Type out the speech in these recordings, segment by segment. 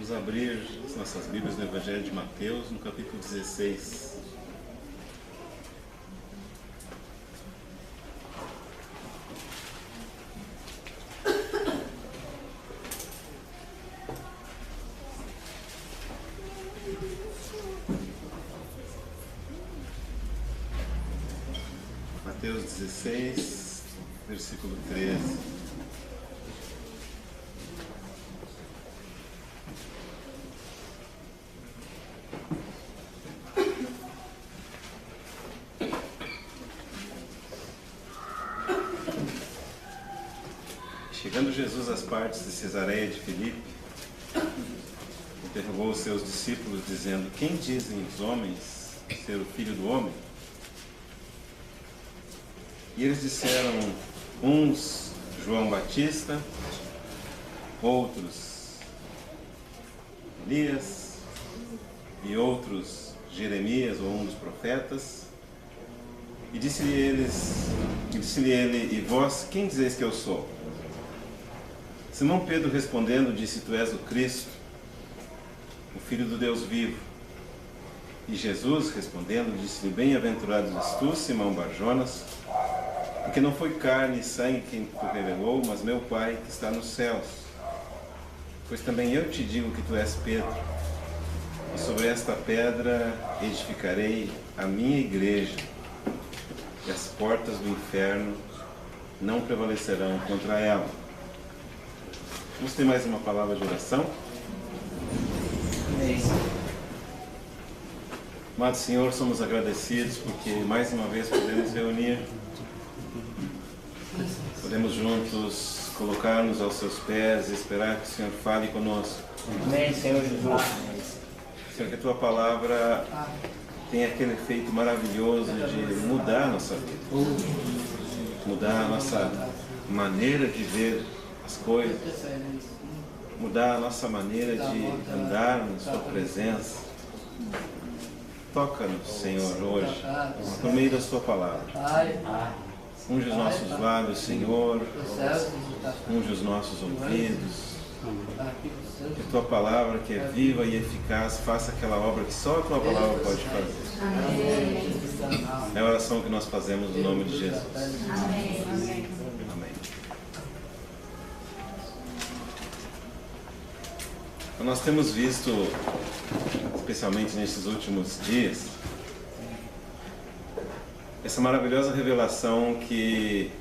Vamos abrir as nossas Bíblias no Evangelho de Mateus, no capítulo 16. Mateus 16, versículo 13. Chegando Jesus às partes de Cesareia de Filipe, interrogou os seus discípulos, dizendo: quem dizem os homens ser o Filho do Homem? E eles disseram, uns João Batista, outros Elias, e outros Jeremias, ou um dos profetas. E disse-lhe ele: e vós, quem dizeis que eu sou? Simão Pedro respondendo disse: tu és o Cristo, o Filho do Deus vivo. E Jesus respondendo disse-lhe: bem-aventurado és tu, Simão Barjonas, porque não foi carne e sangue quem te revelou, mas meu Pai que está nos céus. Pois também eu te digo que tu és Pedro, e sobre esta pedra edificarei a minha igreja, e as portas do inferno não prevalecerão contra ela. Vamos ter mais uma palavra de oração? Amado Senhor, somos agradecidos porque mais uma vez podemos reunir, podemos juntos colocar-nos aos seus pés e esperar que o Senhor fale conosco. Amém, Senhor Jesus. Senhor, que a Tua palavra tenha aquele efeito maravilhoso de mudar a nossa vida, mudar a nossa maneira de ver as coisas, mudar a nossa maneira de andar na Sua presença. Toca-nos, Senhor, hoje, por meio da Sua palavra. Unge os nossos lábios, Senhor, unge os nossos ouvidos. Que a Tua palavra, que é viva e eficaz, faça aquela obra que só a Tua palavra pode fazer. É a oração que nós fazemos no nome de Jesus. Amém. Nós temos visto, especialmente nesses últimos dias, essa maravilhosa revelação que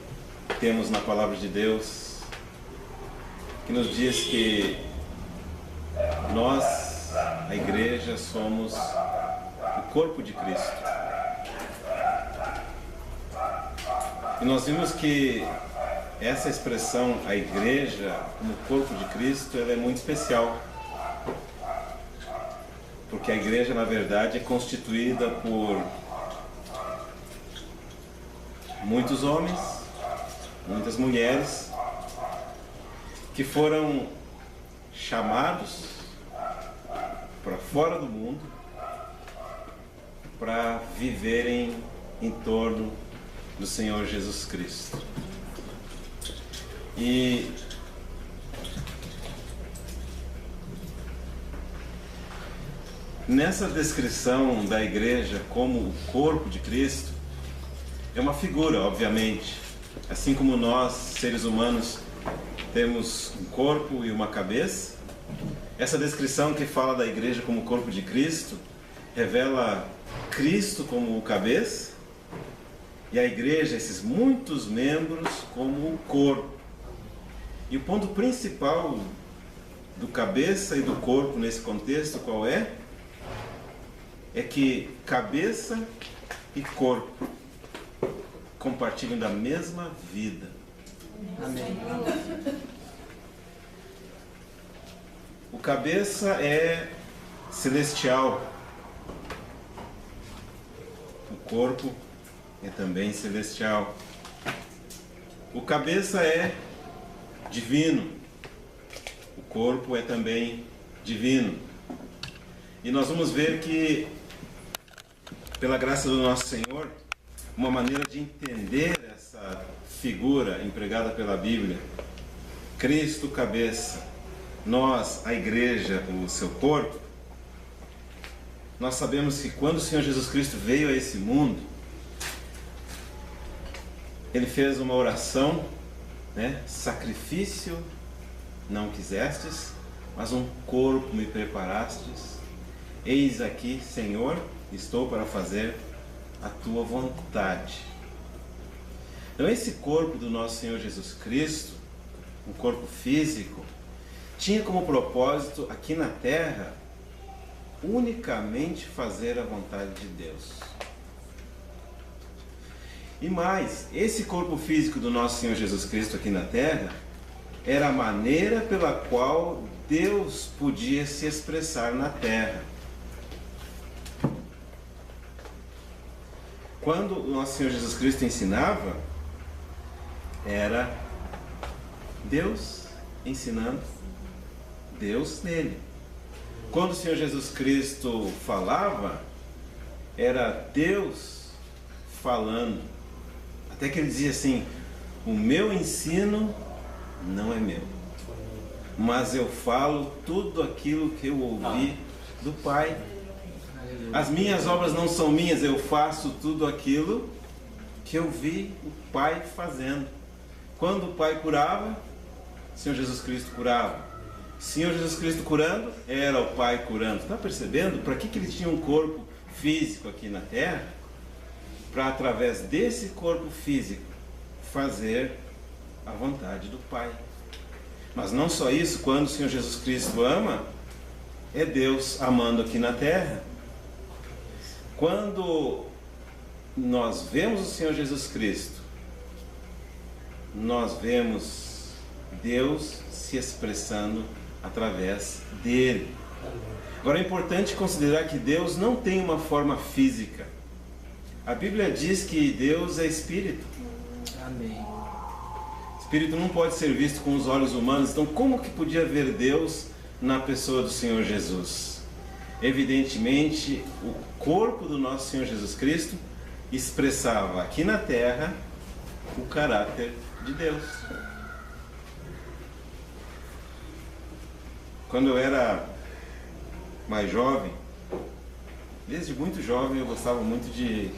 temos na Palavra de Deus, que nos diz que nós, a Igreja, somos o corpo de Cristo. E nós vimos que essa expressão, a Igreja como corpo de Cristo, ela é muito especial. Porque a igreja, na verdade, é constituída por muitos homens, muitas mulheres, que foram chamados para fora do mundo para viverem em torno do Senhor Jesus Cristo. E nessa descrição da igreja como o corpo de Cristo, é uma figura, obviamente. Assim como nós, seres humanos, temos um corpo e uma cabeça, essa descrição que fala da igreja como o corpo de Cristo, revela Cristo como o cabeça, e a igreja, esses muitos membros, como o corpo. E o ponto principal do cabeça e do corpo nesse contexto, qual é? É que cabeça e corpo compartilham da mesma vida. Amém. O cabeça é celestial. O corpo é também celestial. O cabeça é divino. O corpo é também divino. E nós vamos ver que, pela graça do nosso Senhor, uma maneira de entender essa figura empregada pela Bíblia, Cristo cabeça, nós, a igreja, o seu corpo, nós sabemos que quando o Senhor Jesus Cristo veio a esse mundo, Ele fez uma oração, né? Sacrifício não quisestes, mas um corpo me preparastes. Eis aqui, Senhor, estou para fazer a tua vontade. Então esse corpo do nosso Senhor Jesus Cristo, um corpo físico, tinha como propósito aqui na terra unicamente fazer a vontade de Deus. E mais, esse corpo físico do nosso Senhor Jesus Cristo aqui na terra era a maneira pela qual Deus podia se expressar na terra. Quando o nosso Senhor Jesus Cristo ensinava, era Deus ensinando Deus nele. Quando o Senhor Jesus Cristo falava, era Deus falando. Até que ele dizia assim: o meu ensino não é meu, mas eu falo tudo aquilo que eu ouvi do Pai. As minhas obras não são minhas, eu faço tudo aquilo que eu vi o Pai fazendo. Quando o Pai curava, o Senhor Jesus Cristo curava. O Senhor Jesus Cristo curando, era o Pai curando. Está percebendo para que ele tinha um corpo físico aqui na terra? Para, através desse corpo físico, fazer a vontade do Pai. Mas não só isso, quando o Senhor Jesus Cristo ama, é Deus amando aqui na terra. Quando nós vemos o Senhor Jesus Cristo, nós vemos Deus se expressando através dele. Agora é importante considerar que Deus não tem uma forma física. A Bíblia diz que Deus é Espírito. Amém. Espírito não pode ser visto com os olhos humanos. Então como que podia ver Deus na pessoa do Senhor Jesus? Evidentemente, o corpo do nosso Senhor Jesus Cristo expressava aqui na terra o caráter de Deus. Quando eu era mais jovem, desde muito jovem, eu gostava muito de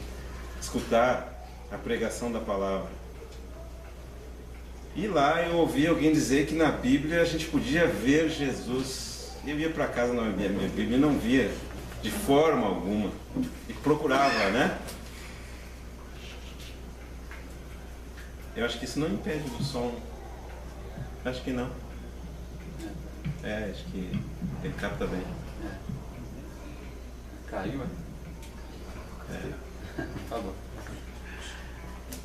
escutar a pregação da palavra. E lá eu ouvi alguém dizer que na Bíblia a gente podia ver Jesus. Eu ia para casa na minha Bíblia e não via de forma alguma. E procurava, né? Eu acho que isso não impede do som. Acho que não. Acho que ele capta bem. Caiu, Tá bom.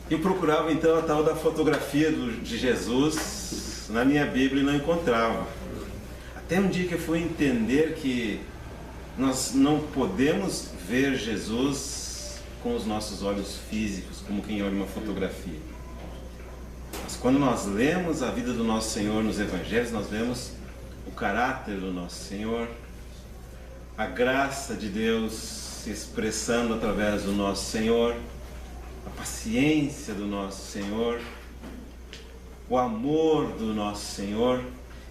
Eu procurava então a tal da fotografia de Jesus na minha Bíblia e não encontrava. Até um dia que eu fui entender que nós não podemos ver Jesus com os nossos olhos físicos, como quem olha uma fotografia. Mas quando nós lemos a vida do nosso Senhor nos Evangelhos, nós vemos o caráter do nosso Senhor, a graça de Deus se expressando através do nosso Senhor, a paciência do nosso Senhor, o amor do nosso Senhor.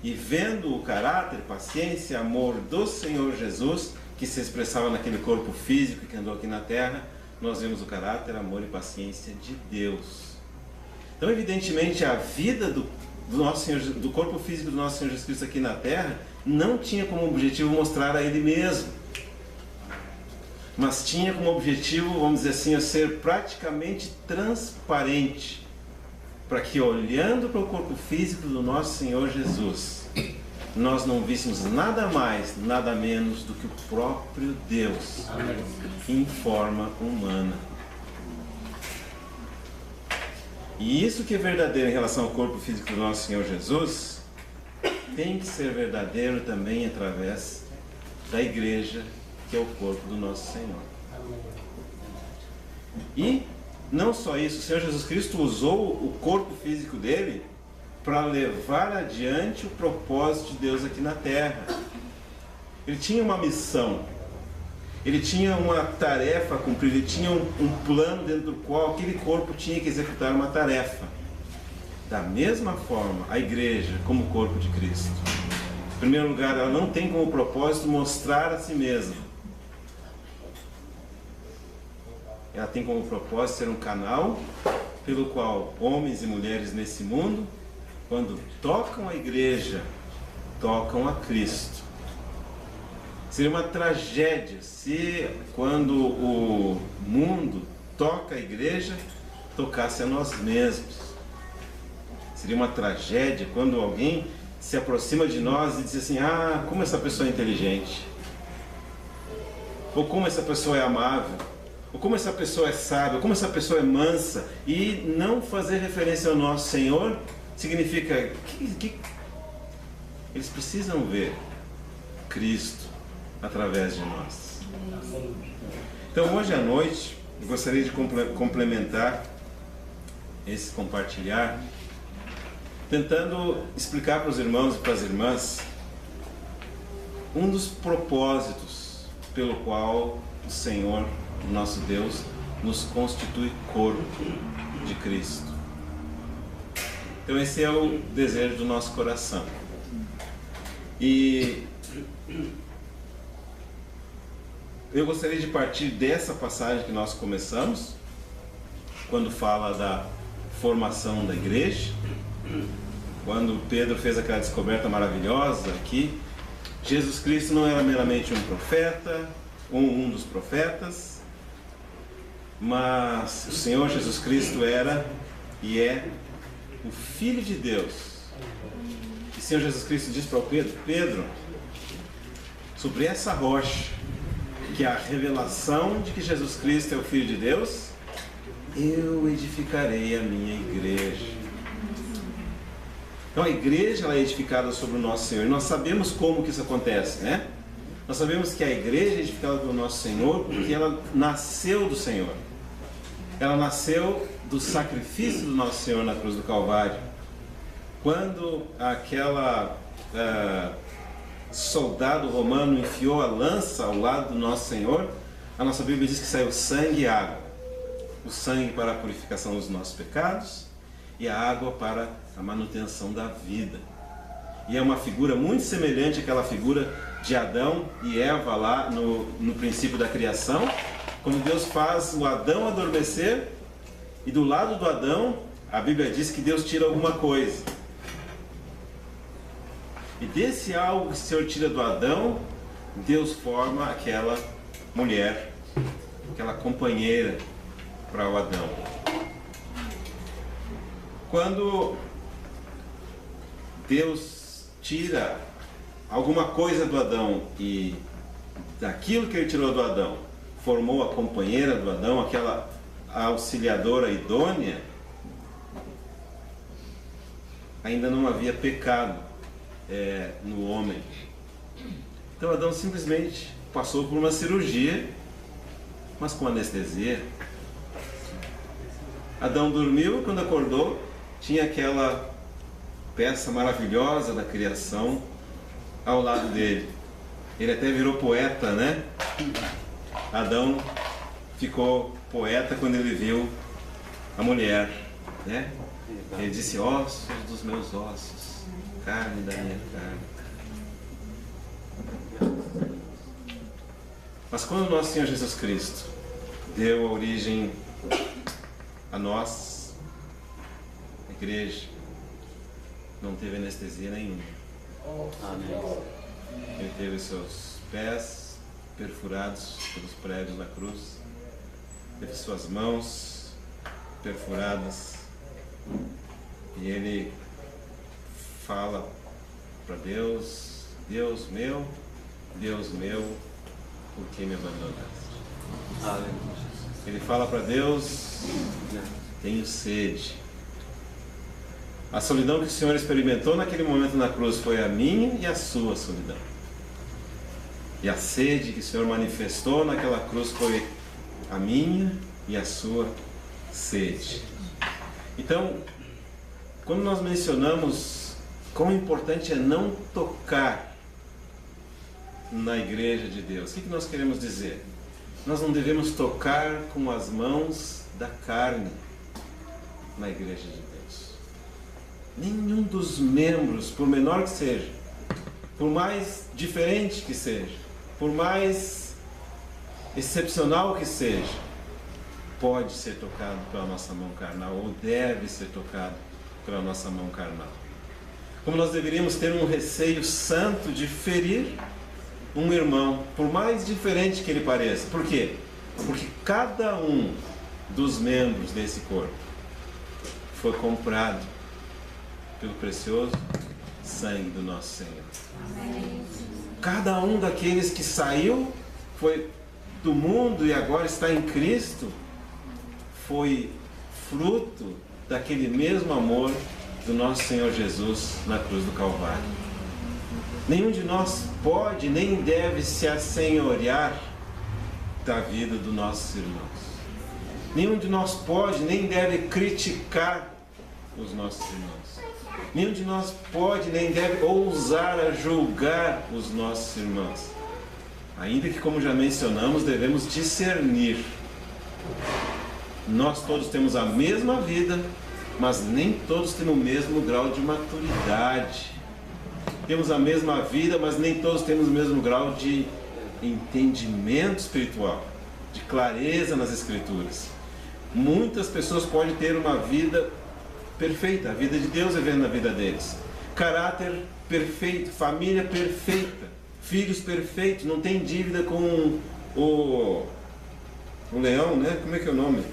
E vendo o caráter, paciência e amor do Senhor Jesus, que se expressava naquele corpo físico que andou aqui na terra, nós vemos o caráter, amor e paciência de Deus. Então, evidentemente, a vida do nosso Senhor, do corpo físico do nosso Senhor Jesus Cristo aqui na terra, não tinha como objetivo mostrar a Ele mesmo, mas tinha como objetivo, vamos dizer assim, ser praticamente transparente, para que, olhando para o corpo físico do nosso Senhor Jesus, nós não víssemos nada mais, nada menos do que o próprio Deus em forma humana. E isso que é verdadeiro em relação ao corpo físico do nosso Senhor Jesus, tem que ser verdadeiro também através da igreja, que é o corpo do nosso Senhor. E não só isso, o Senhor Jesus Cristo usou o corpo físico dele para levar adiante o propósito de Deus aqui na terra. Ele tinha uma missão, ele tinha uma tarefa a cumprir, ele tinha um plano dentro do qual aquele corpo tinha que executar uma tarefa. Da mesma forma, a igreja, como corpo de Cristo, Em primeiro lugar, ela não tem como propósito mostrar a si mesma. Ela tem como propósito ser um canal pelo qual homens e mulheres nesse mundo, quando tocam a igreja, tocam a Cristo. Seria uma tragédia se, quando o mundo toca a igreja, tocasse a nós mesmos. Seria uma tragédia quando alguém se aproxima de nós e diz assim: ah, como essa pessoa é inteligente, ou como essa pessoa é amável, ou como essa pessoa é sábia, ou como essa pessoa é mansa, e não fazer referência ao nosso Senhor significa que eles precisam ver Cristo através de nós. Então, hoje à noite, eu gostaria de complementar esse compartilhar, tentando explicar para os irmãos e para as irmãs um dos propósitos pelo qual o Senhor, o nosso Deus, nos constitui corpo de Cristo. Então esse é o desejo do nosso coração. E eu gostaria de partir dessa passagem que nós começamos, quando fala da formação da igreja, quando Pedro fez aquela descoberta maravilhosa aqui. Jesus Cristo não era meramente um profeta, um dos profetas, mas o Senhor Jesus Cristo era e é o Filho de Deus. E o Senhor Jesus Cristo diz para o Pedro, sobre essa rocha, que é a revelação de que Jesus Cristo é o Filho de Deus, eu edificarei a minha igreja. Então a igreja ela é edificada sobre o nosso Senhor. E nós sabemos como que isso acontece, né? Nós sabemos que a igreja é edificada pelo nosso Senhor porque ela nasceu do Senhor. Ela nasceu do sacrifício do nosso Senhor na cruz do Calvário. Quando aquela soldado romano enfiou a lança ao lado do nosso Senhor, a nossa Bíblia diz que saiu sangue e água. O sangue para a purificação dos nossos pecados e a água para a manutenção da vida. E é uma figura muito semelhante àquela figura de Adão e Eva lá no princípio da criação, quando Deus faz o Adão adormecer e do lado do Adão a Bíblia diz que Deus tira alguma coisa. E desse algo que o Senhor tira do Adão, Deus forma aquela mulher, aquela companheira para o Adão. Quando Deus tira alguma coisa do Adão e daquilo que ele tirou do Adão, formou a companheira do Adão, aquela auxiliadora idônea, ainda não havia pecado no homem. Então Adão simplesmente passou por uma cirurgia, mas com anestesia. Adão dormiu, quando acordou, tinha aquela peça maravilhosa da criação ao lado dele. Ele até virou poeta, né? Adão ficou poeta quando ele viu a mulher, né? Ele disse: ossos dos meus ossos, carne da minha carne. Mas quando nosso Senhor Jesus Cristo deu origem a nós, a igreja, não teve anestesia nenhuma. Amém. Ele teve os seus pés perfurados pelos pregos na cruz, teve suas mãos perfuradas, e ele fala para Deus: Deus meu, por que me abandonaste? Aleluia. Ele fala para Deus: tenho sede. A solidão que o Senhor experimentou naquele momento na cruz foi a minha e a sua solidão. E a sede que o Senhor manifestou naquela cruz foi a minha e a sua sede. Então, quando nós mencionamos quão importante é não tocar na igreja de Deus, o que nós queremos dizer? Nós não devemos tocar com as mãos da carne na igreja de Deus. Nenhum dos membros, por menor que seja, por mais diferente que seja, por mais excepcional que seja, pode ser tocado pela nossa mão carnal, ou deve ser tocado pela nossa mão carnal. Como nós deveríamos ter um receio santo de ferir um irmão, por mais diferente que ele pareça. Por quê? Porque cada um dos membros desse corpo foi comprado pelo precioso sangue do nosso Senhor. Amém. Cada um daqueles que saiu, foi do mundo e agora está em Cristo, foi fruto daquele mesmo amor do nosso Senhor Jesus na cruz do Calvário. Nenhum de nós pode nem deve se assenhorear da vida dos nossos irmãos. Nenhum de nós pode nem deve criticar os nossos irmãos. Nenhum de nós pode nem deve ousar a julgar os nossos irmãos. Ainda que, como já mencionamos, devemos discernir. Nós todos temos a mesma vida, mas nem todos temos o mesmo grau de maturidade. Temos a mesma vida, mas nem todos temos o mesmo grau de entendimento espiritual, de clareza nas Escrituras. Muitas pessoas podem ter uma vida perfeita, a vida de Deus é vendo na vida deles. Caráter perfeito, família perfeita, filhos perfeitos, não tem dívida com o leão, né? Como é que é o nome?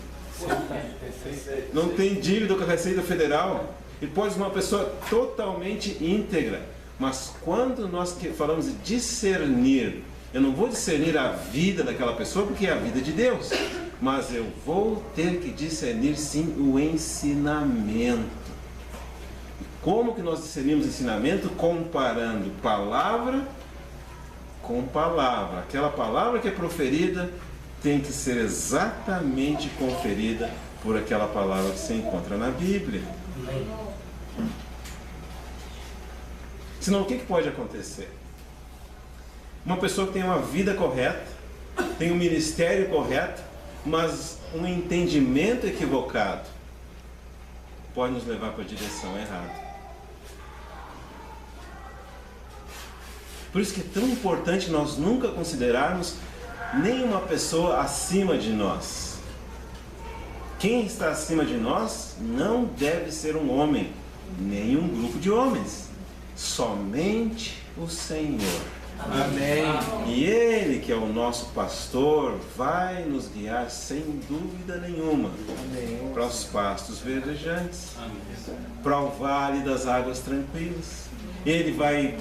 Não tem dívida com a Receita Federal. Ele pode ser uma pessoa totalmente íntegra. Mas quando nós falamos de discernir, eu não vou discernir a vida daquela pessoa porque é a vida de Deus, mas eu vou ter que discernir sim o ensinamento. E como que nós discernimos ensinamento? Comparando palavra com palavra. Aquela palavra que é proferida tem que ser exatamente conferida por aquela palavra que se encontra na Bíblia. Senão o que pode acontecer? Uma pessoa que tem uma vida correta, tem um ministério correto, mas um entendimento equivocado pode nos levar para a direção errada. Por isso que é tão importante nós nunca considerarmos nenhuma pessoa acima de nós. Quem está acima de nós não deve ser um homem, nem um grupo de homens. Somente o Senhor. Amém. E Ele, que é o nosso pastor, vai nos guiar sem dúvida nenhuma. Amém. Para os pastos verdejantes. Amém. Para o vale das águas tranquilas. Ele vai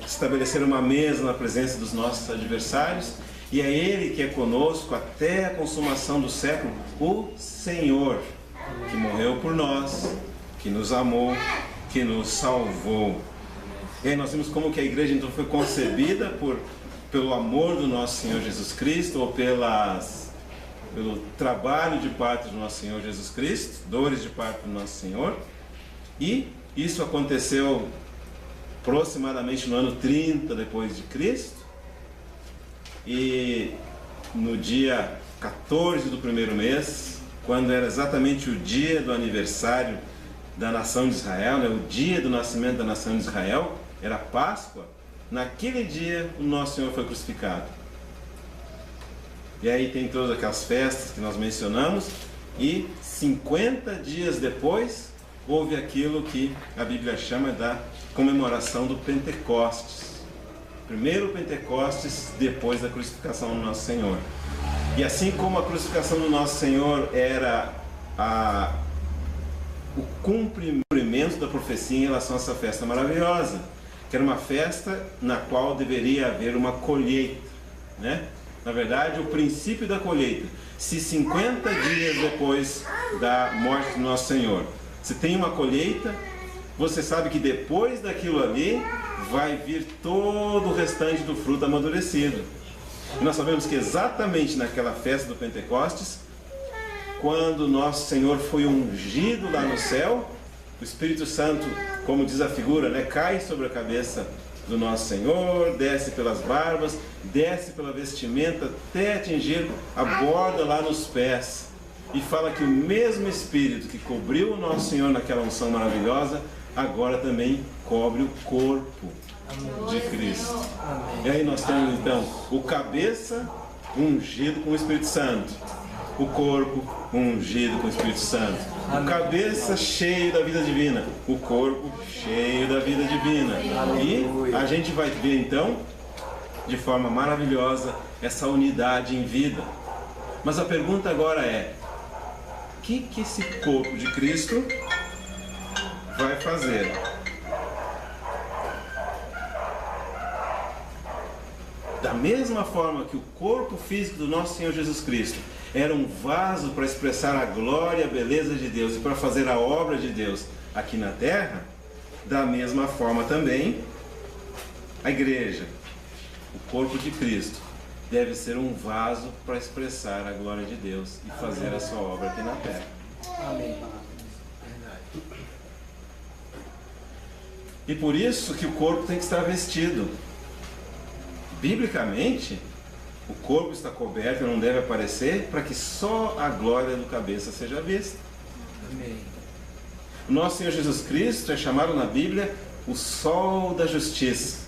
estabelecer uma mesa na presença dos nossos adversários. E é Ele que é conosco até a consumação do século, o Senhor, que morreu por nós, que nos amou, que nos salvou. E aí nós vimos como que a igreja então foi concebida pelo amor do nosso Senhor Jesus Cristo, ou pelo trabalho de parte do nosso Senhor Jesus Cristo, dores de parte do nosso Senhor. E isso aconteceu aproximadamente no ano 30 depois de Cristo. E no dia 14 do primeiro mês, quando era exatamente o dia do aniversário da nação de Israel, né, o dia do nascimento da nação de Israel, era Páscoa, naquele dia o nosso Senhor foi crucificado. E aí tem todas aquelas festas que nós mencionamos, e 50 dias depois houve aquilo que a Bíblia chama da comemoração do Pentecostes. Primeiro Pentecostes depois da crucificação do nosso Senhor. E assim como a crucificação do nosso Senhor era o cumprimento da profecia em relação a essa festa maravilhosa, que era uma festa na qual deveria haver uma colheita, né? Na verdade, o princípio da colheita. Se 50 dias depois da morte do nosso Senhor, se tem uma colheita, você sabe que depois daquilo ali vai vir todo o restante do fruto amadurecido. E nós sabemos que exatamente naquela festa do Pentecostes, quando nosso Senhor foi ungido lá no céu, o Espírito Santo, como diz a figura, né, cai sobre a cabeça do nosso Senhor, desce pelas barbas, desce pela vestimenta, até atingir a borda lá nos pés. E fala que o mesmo Espírito que cobriu o nosso Senhor naquela unção maravilhosa, agora também cobre o corpo. de Cristo. Amém. E aí nós temos então o cabeça ungido com o Espírito Santo, o corpo ungido com o Espírito Santo, o cabeça cheio da vida divina, o corpo cheio da vida divina. E a gente vai ver então, de forma maravilhosa, essa unidade em vida. Mas a pergunta agora é: o que esse corpo de Cristo vai fazer? Da mesma forma que o corpo físico do nosso Senhor Jesus Cristo era um vaso para expressar a glória e a beleza de Deus e para fazer a obra de Deus aqui na terra, da mesma forma também a igreja, o corpo de Cristo, deve ser um vaso para expressar a glória de Deus e fazer a sua obra aqui na terra. Amém. E por isso que o corpo tem que estar vestido. Biblicamente, o corpo está coberto e não deve aparecer para que só a glória do cabeça seja vista. Amém. O nosso Senhor Jesus Cristo é chamado na Bíblia o sol da justiça.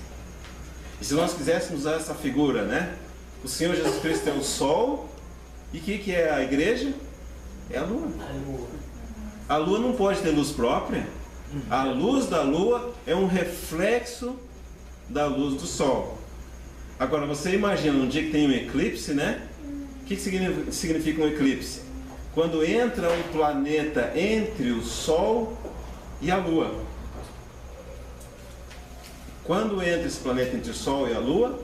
E se nós quiséssemos usar essa figura, né? O Senhor Jesus Cristo é o sol. E o que é a igreja? É a lua. A lua não pode ter luz própria. A luz da lua é um reflexo da luz do sol. Agora você imagina um dia que tem um eclipse, né? O que significa um eclipse? Quando entra um planeta entre o Sol e a Lua. Quando entra esse planeta entre o Sol e a Lua,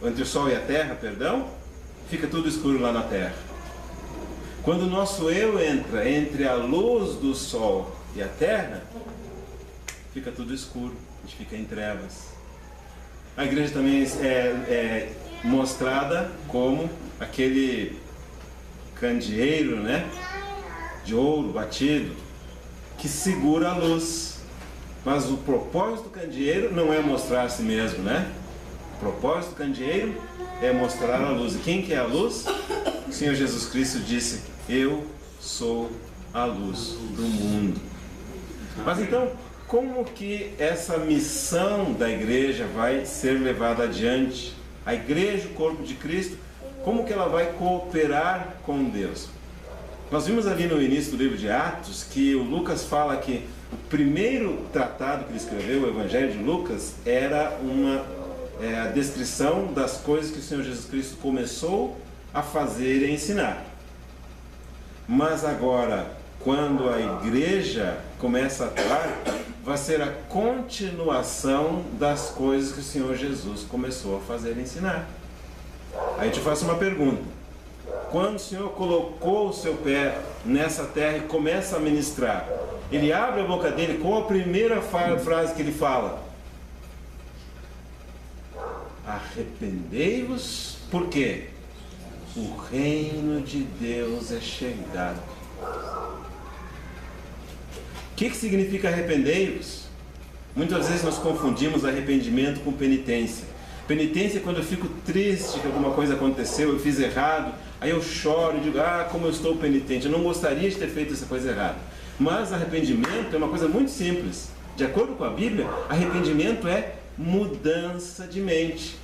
entre o Sol e a Terra, perdão, fica tudo escuro lá na Terra. Quando o nosso eu entra entre a luz do Sol e a Terra, fica tudo escuro, a gente fica em trevas. A igreja também é mostrada como aquele candeeiro, né, de ouro batido, que segura a luz. Mas o propósito do candeeiro não é mostrar a si mesmo, né? O propósito do candeeiro é mostrar a luz. E quem que é a luz? O Senhor Jesus Cristo disse: eu sou a luz do mundo. Mas então, como que essa missão da igreja vai ser levada adiante? A igreja, o corpo de Cristo, como que ela vai cooperar com Deus? Nós vimos ali no início do livro de Atos que o Lucas fala que o primeiro tratado que ele escreveu, o Evangelho de Lucas, era a descrição das coisas que o Senhor Jesus Cristo começou a fazer e ensinar. Mas agora, quando a igreja começa a atuar, vai ser a continuação das coisas que o Senhor Jesus começou a fazer e ensinar. Aí eu te faço uma pergunta: quando o Senhor colocou o seu pé nessa terra e começa a ministrar, ele abre a boca dele, qual a primeira frase que ele fala? Arrependei-vos, por quê? O reino de Deus é chegado. O que significa arrependei-vos? Muitas vezes nós confundimos arrependimento com penitência. Penitência é quando eu fico triste que alguma coisa aconteceu, eu fiz errado, aí eu choro e digo: como eu estou penitente, eu não gostaria de ter feito essa coisa errada. Mas arrependimento é uma coisa muito simples. De acordo com a Bíblia, arrependimento é mudança de mente.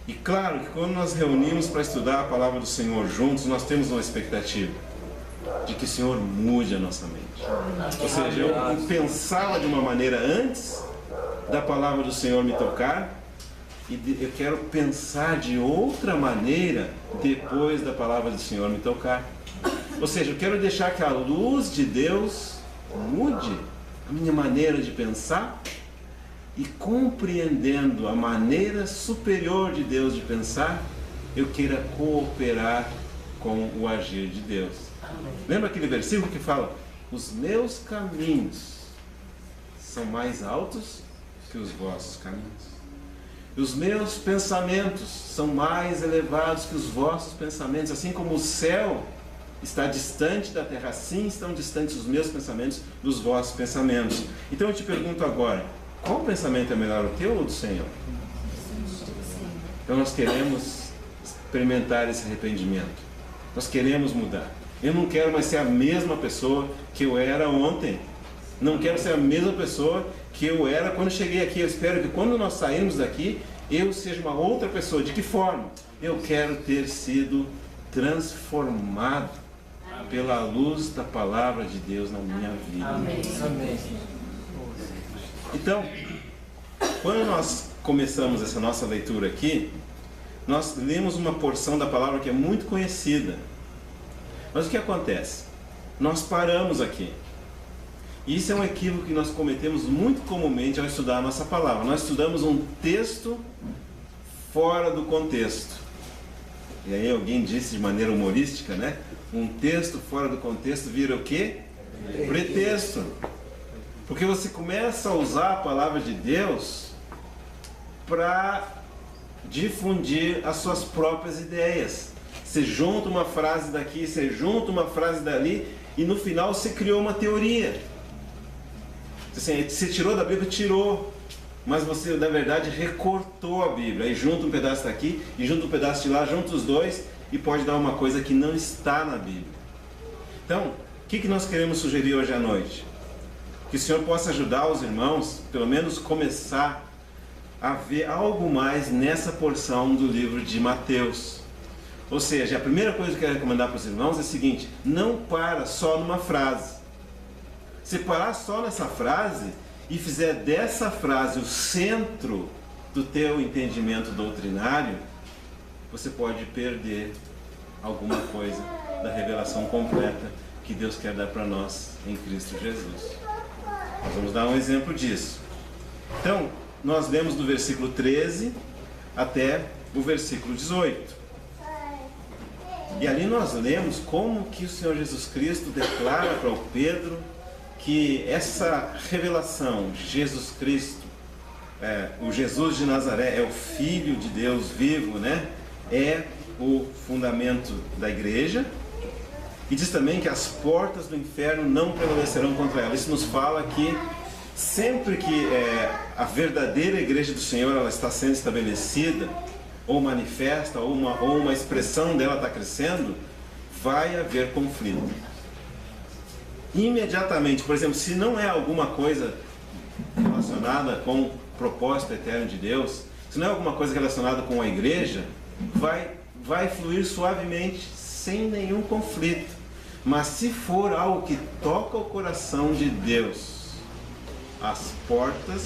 E claro que quando nós reunimos para estudar a palavra do Senhor juntos, nós temos uma expectativa de que o Senhor mude a nossa mente. Ou seja, eu pensava de uma maneira antes da palavra do Senhor me tocar, e eu quero pensar de outra maneira depois da palavra do Senhor me tocar. Ou seja, eu quero deixar que a luz de Deus mude a minha maneira de pensar, e compreendendo a maneira superior de Deus de pensar, eu queira cooperar com o agir de Deus. Lembra aquele versículo que fala: os meus caminhos são mais altos que os vossos caminhos, e os meus pensamentos são mais elevados que os vossos pensamentos. Assim como o céu está distante da terra, assim estão distantes os meus pensamentos dos vossos pensamentos. Então eu te pergunto agora: qual pensamento é melhor, o teu ou o do Senhor? Então nós queremos experimentar esse arrependimento. Nós queremos mudar. Eu não quero mais ser a mesma pessoa que eu era ontem. Não quero ser a mesma pessoa que eu era quando cheguei aqui. Eu espero que quando nós sairmos daqui, eu seja uma outra pessoa. De que forma? Eu quero ter sido transformado pela luz da palavra de Deus na minha vida. Amém. Então, quando nós começamos essa nossa leitura aqui, nós lemos uma porção da palavra que é muito conhecida. Mas o que acontece? Nós paramos aqui. E isso é um equívoco que nós cometemos muito comumente ao estudar a nossa palavra. Nós estudamos um texto fora do contexto. E aí alguém disse de maneira humorística, né? Um texto fora do contexto vira o quê? Pretexto. Porque você começa a usar a palavra de Deus para difundir as suas próprias ideias. Você junta uma frase daqui, você junta uma frase dali, e no final você criou uma teoria. Assim, você tirou da Bíblia, tirou, mas você na verdade recortou a Bíblia. Aí junta um pedaço daqui e junta um pedaço de lá, junta os dois e pode dar uma coisa que não está na Bíblia. Então, o que nós queremos sugerir hoje à noite? Que o Senhor possa ajudar os irmãos, pelo menos começar a ver algo mais nessa porção do livro de Mateus. Ou seja, a primeira coisa que eu quero recomendar para os irmãos é a seguinte: não para só numa frase. Se parar só nessa frase e fizer dessa frase o centro do teu entendimento doutrinário, você pode perder alguma coisa da revelação completa que Deus quer dar para nós em Cristo Jesus. Nós vamos dar um exemplo disso. Então, nós lemos do versículo 13 até o versículo 18. E ali nós lemos como que o Senhor Jesus Cristo declara para o Pedro que essa revelação, Jesus Cristo, o Jesus de Nazaré, é o Filho de Deus vivo, né? É o fundamento da igreja. E diz também que as portas do inferno não prevalecerão contra ela. Isso nos fala que sempre que a verdadeira igreja do Senhor ela está sendo estabelecida, ou manifesta, ou uma expressão dela está crescendo, vai haver conflito. Imediatamente, por exemplo, se não é alguma coisa relacionada com o propósito eterno de Deus, se não é alguma coisa relacionada com a igreja, vai fluir suavemente, sem nenhum conflito. Mas se for algo que toca o coração de Deus, as portas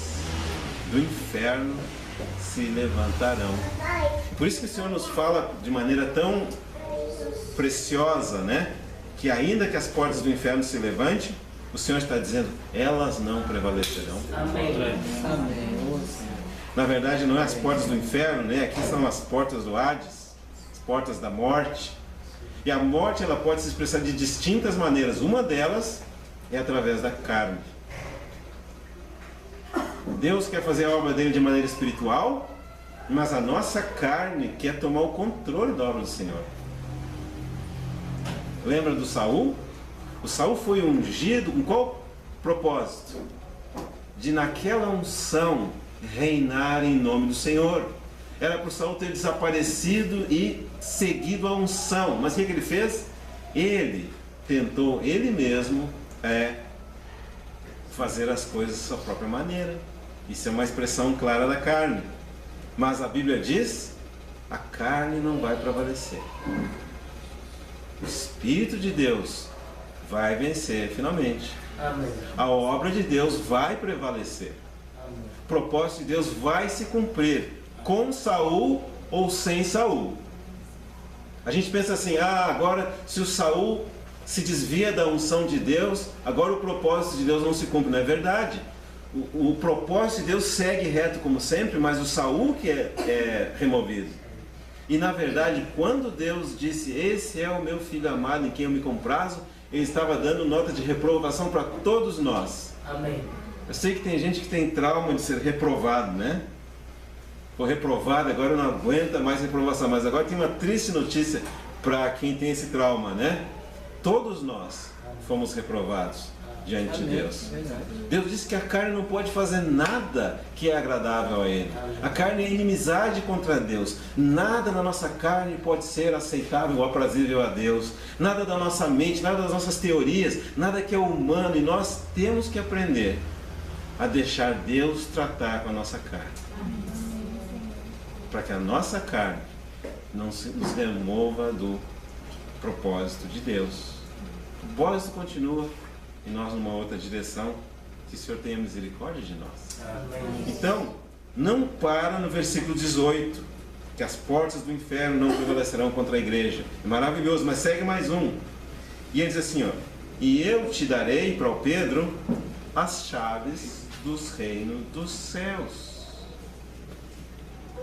do inferno se levantarão. Por isso que o Senhor nos fala de maneira tão preciosa, né? Que ainda que as portas do inferno se levantem, o Senhor está dizendo, elas não prevalecerão. Amém. Na verdade não é as portas do inferno, né? Aqui são as portas do Hades, as portas da morte. E a morte ela pode se expressar de distintas maneiras. Uma delas é através da carne. Deus quer fazer a obra dele de maneira espiritual, mas a nossa carne quer tomar o controle da obra do Senhor. Lembra do Saul? O Saul foi ungido com qual propósito? De naquela unção reinar em nome do Senhor. Era para o Saul ter desaparecido e seguido a unção. Mas o que ele fez? Ele tentou ele mesmo fazer as coisas da sua própria maneira. Isso é uma expressão clara da carne. Mas a Bíblia diz, a carne não vai prevalecer. O Espírito de Deus vai vencer finalmente. Amém. A obra de Deus vai prevalecer. Amém. O propósito de Deus vai se cumprir, com Saul ou sem Saul. A gente pensa assim, agora se o Saul se desvia da unção de Deus, agora o propósito de Deus não se cumpre. Não é verdade. O propósito de Deus segue reto como sempre, mas o Saul que é removido. E na verdade, quando Deus disse, esse é o meu filho amado em quem eu me comprazo, Ele estava dando nota de reprovação para todos nós. Amém. Eu sei que tem gente que tem trauma de ser reprovado, né? Foi reprovado, agora não aguenta mais reprovação. Mas agora tem uma triste notícia para quem tem esse trauma, né? Todos nós fomos reprovados. diante de Deus. Verdade. Deus disse que a carne não pode fazer nada que é agradável a Ele. A carne é inimizade contra Deus. Nada na nossa carne pode ser aceitável ou aprazível a Deus. Nada da nossa mente, nada das nossas teorias, nada que é humano. E nós temos que aprender a deixar Deus tratar com a nossa carne, para que a nossa carne não nos remova do propósito de Deus. O propósito continua e nós numa outra direção. Que o Senhor tenha misericórdia de nós. Então, não para no versículo 18, que as portas do inferno não prevalecerão contra a igreja. É maravilhoso, mas segue mais um. E ele diz assim, ó: e eu te darei, para o Pedro, as chaves dos reinos dos céus.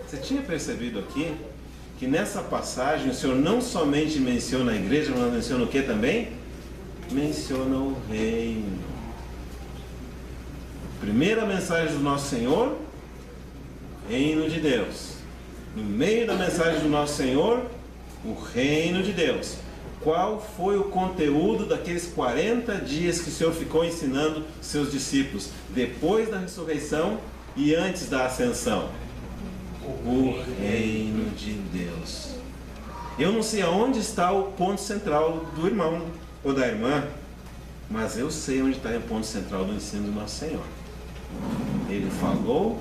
Você tinha percebido aqui que nessa passagem o Senhor não somente menciona a igreja, mas menciona o que também? Menciona o reino. Primeira mensagem do nosso Senhor, reino de Deus. No meio da mensagem do nosso Senhor, o reino de Deus. Qual foi o conteúdo daqueles 40 dias que o Senhor ficou ensinando seus discípulos, depois da ressurreição e antes da ascensão? O reino de Deus. Eu não sei aonde está o ponto central do irmão ou da irmã, mas eu sei onde está o ponto central do ensino do nosso Senhor. Ele falou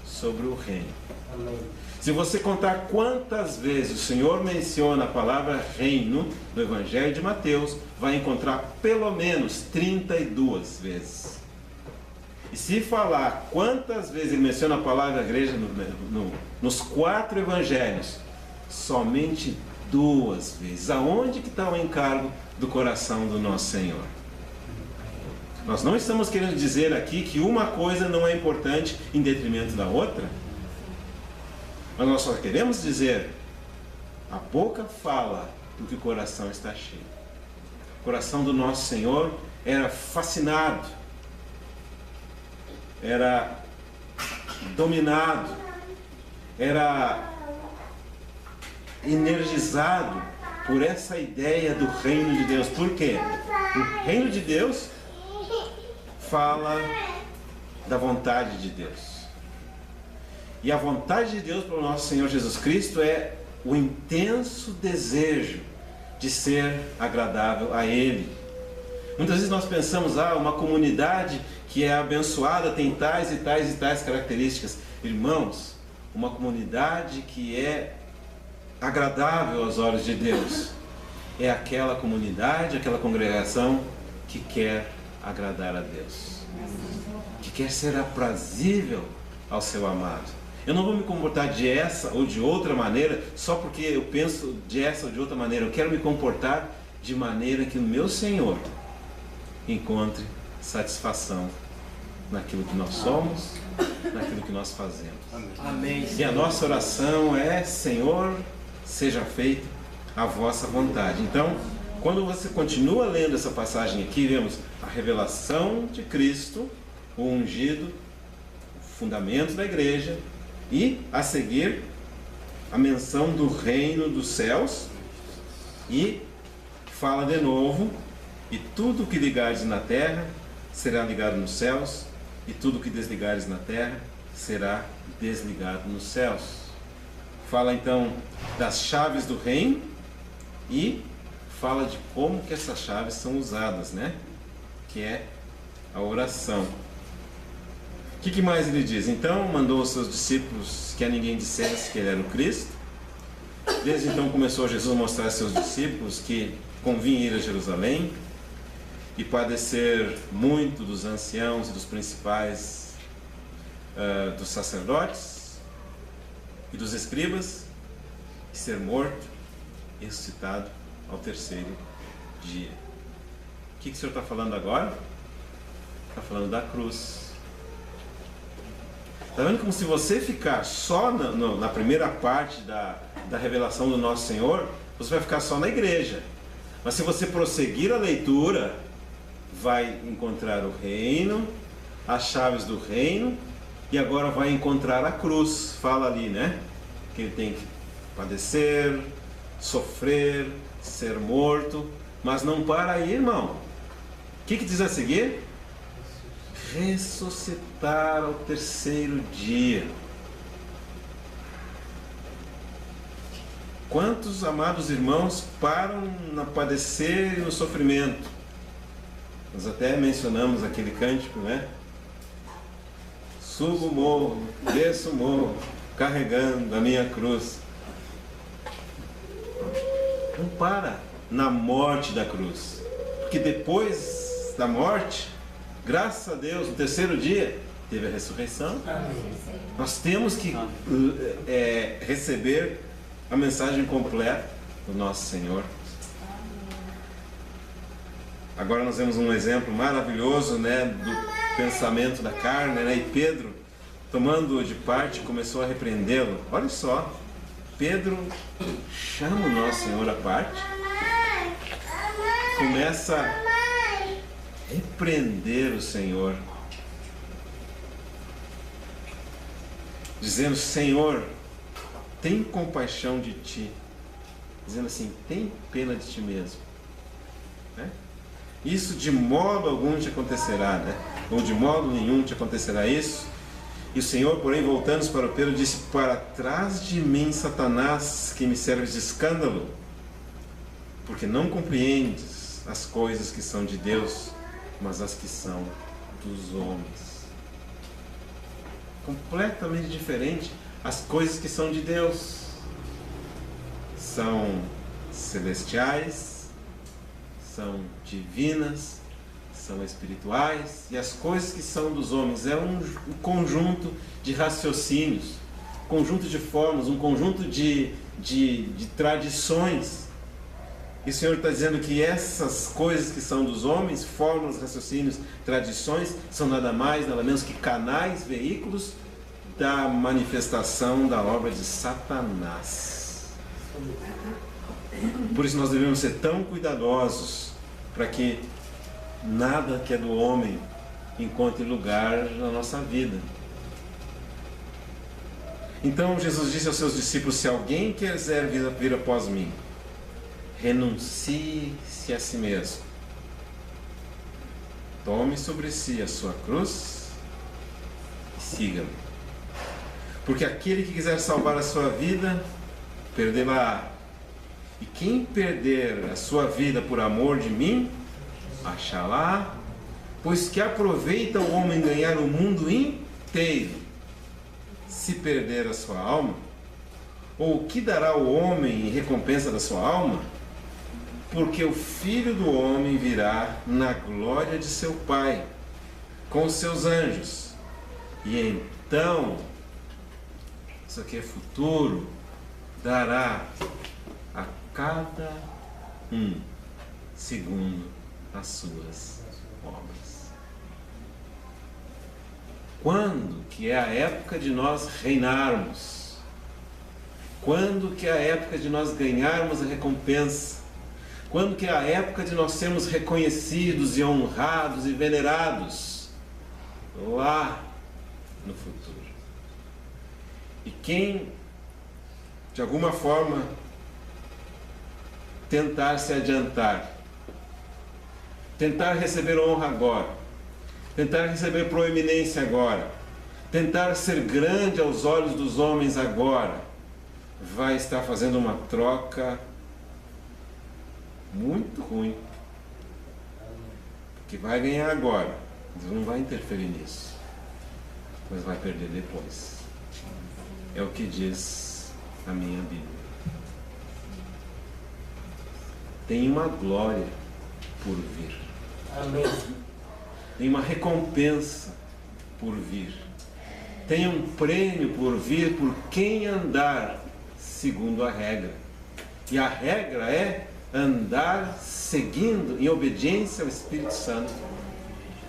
sobre o reino. Se você contar quantas vezes o Senhor menciona a palavra reino no Evangelho de Mateus, vai encontrar pelo menos 32 vezes. E se falar quantas vezes ele menciona a palavra igreja nos 4 evangelhos, somente 2 vezes. Aonde que está o encargo do coração do nosso Senhor? Nós não estamos querendo dizer aqui que uma coisa não é importante em detrimento da outra. Mas nós só queremos dizer: a boca fala do que o coração está cheio. O coração do nosso Senhor era fascinado, era dominado, era energizado por essa ideia do reino de Deus. Por quê? O reino de Deus fala da vontade de Deus. E a vontade de Deus para o nosso Senhor Jesus Cristo é o intenso desejo de ser agradável a Ele. Muitas vezes nós pensamos, uma comunidade que é abençoada tem tais e tais e tais características. Irmãos, uma comunidade que é agradável aos olhos de Deus é aquela comunidade, aquela congregação que quer agradar a Deus, que quer ser aprazível ao seu amado. Eu não vou me comportar de essa ou de outra maneira só porque eu penso de essa ou de outra maneira. Eu quero me comportar de maneira que o meu Senhor encontre satisfação naquilo que nós somos, naquilo que nós fazemos. Amém. E a nossa oração é: Senhor, seja feita a vossa vontade. Então, quando você continua lendo essa passagem aqui, vemos a revelação de Cristo, o ungido, o fundamento da igreja, e a seguir a menção do reino dos céus, e fala de novo: e tudo que ligares na terra será ligado nos céus, e tudo que desligares na terra será desligado nos céus. Fala então das chaves do reino e fala de como que essas chaves são usadas, né? Que é a oração. O que mais ele diz? Então mandou os seus discípulos que a ninguém dissesse que ele era o Cristo. Desde então começou Jesus a mostrar aos seus discípulos que convinha ir a Jerusalém e padecer muito dos anciãos e dos principais dos sacerdotes e dos escribas, e ser morto e ressuscitado ao terceiro dia. O que o Senhor está falando agora? Está falando da cruz. Está vendo como se você ficar só na primeira parte da revelação do nosso Senhor, você vai ficar só na igreja. Mas se você prosseguir a leitura, vai encontrar o reino, as chaves do reino, e agora vai encontrar a cruz. Fala ali, né? Que ele tem que padecer, sofrer, ser morto, mas não para aí, irmão. O que diz a seguir? Ressuscitar ao terceiro dia. Quantos amados irmãos param no padecer e no sofrimento? Nós até mencionamos aquele cântico, né? Subo o morro, desço o morro, carregando a minha cruz. Não para na morte da cruz, porque depois da morte, graças a Deus, no terceiro dia, teve a ressurreição. Nós temos que receber a mensagem completa do nosso Senhor. Agora nós vemos um exemplo maravilhoso, né, do pensamento da carne, né? E Pedro, tomando-o de parte, começou a repreendê-lo. Olha só, Pedro chama o nosso Senhor à parte, começa a repreender o Senhor, dizendo: Senhor, tem compaixão de ti. Dizendo assim, tem pena de ti mesmo, né? Isso de modo algum te acontecerá, né? Ou de modo nenhum te acontecerá isso. E o Senhor, porém, voltando-se para o Pedro, disse: para trás de mim, Satanás, que me serves de escândalo, porque não compreendes as coisas que são de Deus, mas as que são dos homens. Completamente diferente. As coisas que são de Deus são celestiais, são divinas, são espirituais, e as coisas que são dos homens é um conjunto de raciocínios, um conjunto de formas, um conjunto de tradições. E o Senhor está dizendo que essas coisas que são dos homens, formas, raciocínios, tradições, são nada mais, nada menos que canais, veículos da manifestação da obra de Satanás. Por isso nós devemos ser tão cuidadosos para que nada que é do homem encontre lugar na nossa vida. Então Jesus disse aos seus discípulos: se alguém quiser vir após mim, renuncie-se a si mesmo, tome sobre si a sua cruz e siga-me. Porque aquele que quiser salvar a sua vida, perdê-la-á. E quem perder a sua vida por amor de mim, achá-la. Pois que aproveita o homem ganhar o mundo inteiro, se perder a sua alma? Ou o que dará o homem em recompensa da sua alma? Porque o Filho do Homem virá na glória de seu Pai, com os seus anjos. E então, isso aqui é futuro, dará a cada um segundo as suas obras. Quando que é a época de nós reinarmos? Quando que é a época de nós ganharmos a recompensa? Quando que é a época de nós sermos reconhecidos e honrados e venerados? Lá no futuro. E quem, de alguma forma, tentar se adiantar, tentar receber honra agora, tentar receber proeminência agora, tentar ser grande aos olhos dos homens agora, vai estar fazendo uma troca muito ruim, porque vai ganhar agora, Deus não vai interferir nisso, mas vai perder depois. É o que diz a minha Bíblia. Tem uma glória por vir. Amém. Tem uma recompensa por vir. Tem um prêmio por vir por quem andar segundo a regra. E a regra é andar seguindo em obediência ao Espírito Santo.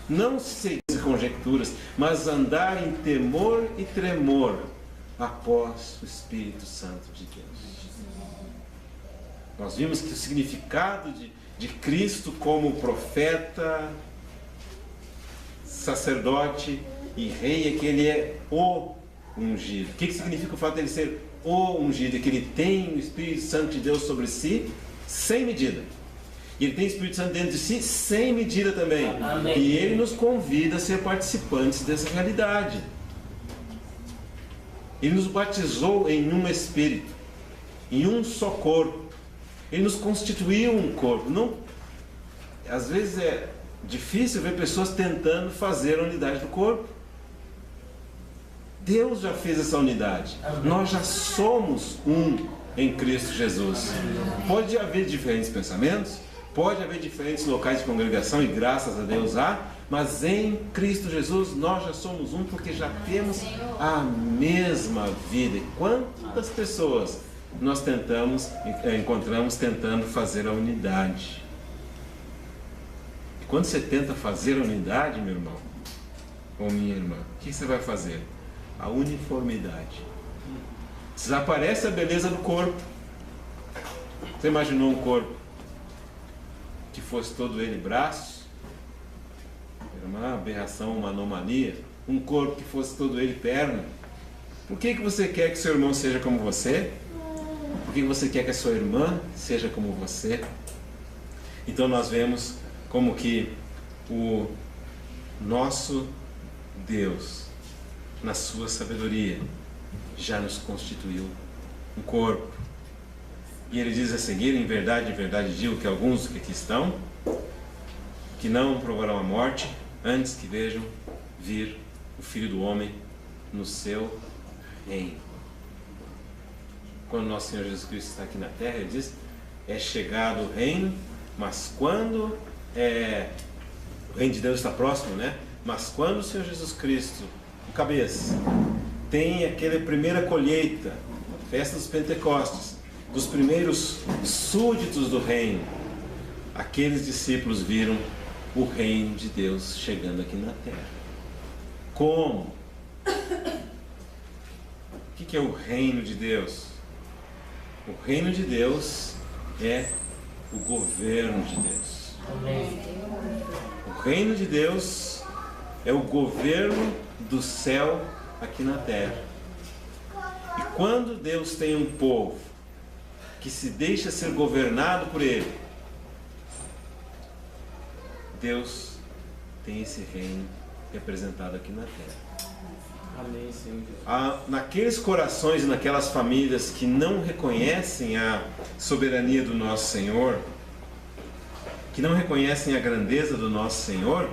Não seguir conjecturas, mas andar em temor e tremor após o Espírito Santo de Deus. Nós vimos que o significado de Cristo como profeta, sacerdote e rei é que ele é o ungido. O que significa o fato de ele ser o ungido? É que ele tem o Espírito Santo de Deus sobre si sem medida. E Ele tem Espírito Santo dentro de si sem medida também. Amém. E Ele nos convida a ser participantes dessa realidade. Ele nos batizou em um Espírito, em um só corpo. Ele nos constituiu um corpo. Não, às vezes é difícil ver pessoas tentando fazer a unidade do corpo. Deus já fez essa unidade. Nós já somos um em Cristo Jesus. Pode haver diferentes pensamentos, pode haver diferentes locais de congregação, e graças a Deus há, mas em Cristo Jesus nós já somos um, porque já temos a mesma vida. E quantas pessoas nós encontramos tentando fazer a unidade? E quando você tenta fazer a unidade, meu irmão ou minha irmã, o que você vai fazer? A uniformidade. Desaparece a beleza do corpo. Você imaginou um corpo que fosse todo ele braço? Era uma aberração, uma anomalia. Um corpo que fosse todo ele perna. Por que você quer que seu irmão seja como você? Por que você quer que a sua irmã seja como você? Então nós vemos como que o nosso Deus, na sua sabedoria, já nos constituiu um corpo. E Ele diz a seguir: em verdade digo que alguns que aqui estão, que não provarão a morte, antes que vejam vir o Filho do Homem no seu reino. Quando nosso Senhor Jesus Cristo está aqui na terra, Ele diz: é chegado o reino, mas quando o reino de Deus está próximo, né? Mas quando o Senhor Jesus Cristo, o cabeça, tem aquela primeira colheita, a festa dos Pentecostes, dos primeiros súditos do reino, aqueles discípulos viram o reino de Deus chegando aqui na terra. Como? O que é o reino de Deus? O reino de Deus é o governo de Deus. Amém. O reino de Deus é o governo do céu aqui na terra. E quando Deus tem um povo que se deixa ser governado por Ele, Deus tem esse reino representado aqui na terra. Amém, Senhor. Naqueles corações e naquelas famílias que não reconhecem a soberania do nosso Senhor, que não reconhecem a grandeza do nosso Senhor,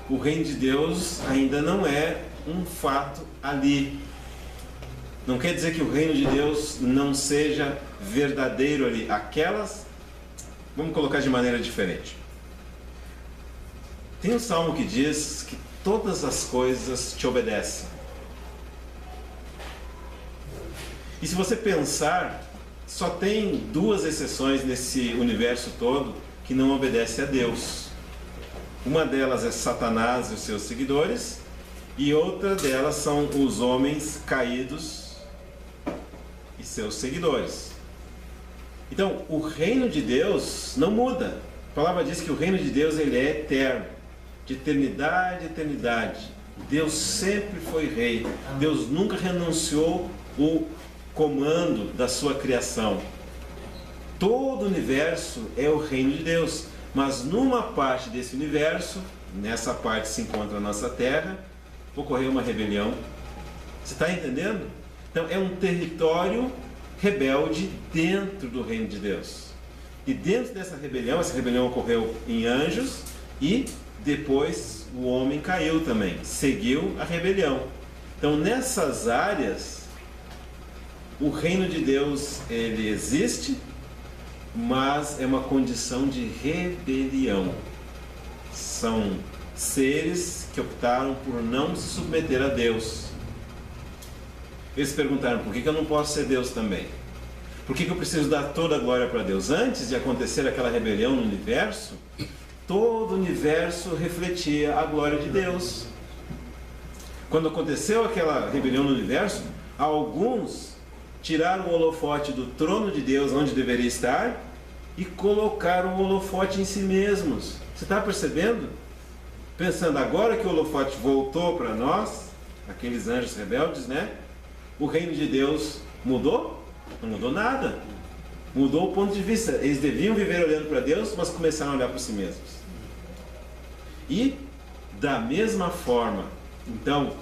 o reino de Deus ainda não é um fato ali. Não quer dizer que o reino de Deus não seja verdadeiro ali. Vamos colocar de maneira diferente. Tem um salmo que diz que todas as coisas te obedecem. E se você pensar, só tem duas exceções nesse universo todo que não obedecem a Deus. Uma delas é Satanás e os seus seguidores, e outra delas são os homens caídos e seus seguidores. Então, o reino de Deus não muda. A palavra diz que o reino de Deus ele é eterno, de eternidade a eternidade. Deus sempre foi rei. Deus nunca renunciou o comando da sua criação. Todo o universo é o reino de Deus, mas numa parte desse universo, nessa parte se encontra a nossa terra, ocorreu uma rebelião. Você está entendendo? Então é um território rebelde dentro do reino de Deus. E dentro dessa rebelião, essa rebelião ocorreu em anjos e depois o homem caiu também, seguiu a rebelião. Então nessas áreas, o reino de Deus ele existe, mas é uma condição de rebelião. São seres que optaram por não se submeter a Deus. Eles perguntaram: por que eu não posso ser Deus também? Por que eu preciso dar toda a glória para Deus? Antes de acontecer aquela rebelião no universo, todo o universo refletia a glória de Deus. Quando aconteceu aquela rebelião no universo, alguns tiraram o holofote do trono de Deus, onde deveria estar, e colocaram o holofote em si mesmos. Você está percebendo? Pensando, agora que o holofote voltou para nós, aqueles anjos rebeldes, né? O reino de Deus mudou? Não mudou nada. Mudou o ponto de vista. Eles deviam viver olhando para Deus, mas começaram a olhar para si mesmos. E, da mesma forma, então,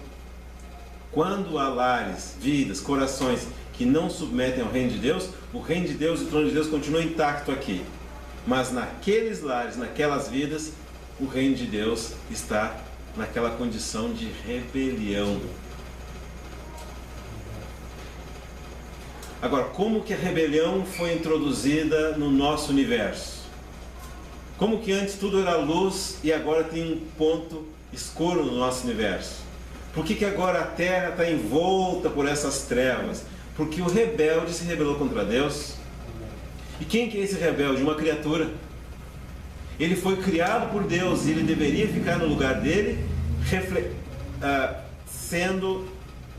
quando há lares, vidas, corações que não submetem ao reino de Deus, o reino de Deus e o trono de Deus continua intacto aqui. Mas naqueles lares, naquelas vidas, o reino de Deus está naquela condição de rebelião. Agora, como que a rebelião foi introduzida no nosso universo? Como que antes tudo era luz e agora tem um ponto escuro no nosso universo? Por que agora a Terra está envolta por essas trevas? Porque o rebelde se rebelou contra Deus. E quem que é esse rebelde? Uma criatura. Ele foi criado por Deus e ele deveria ficar no lugar dele, sendo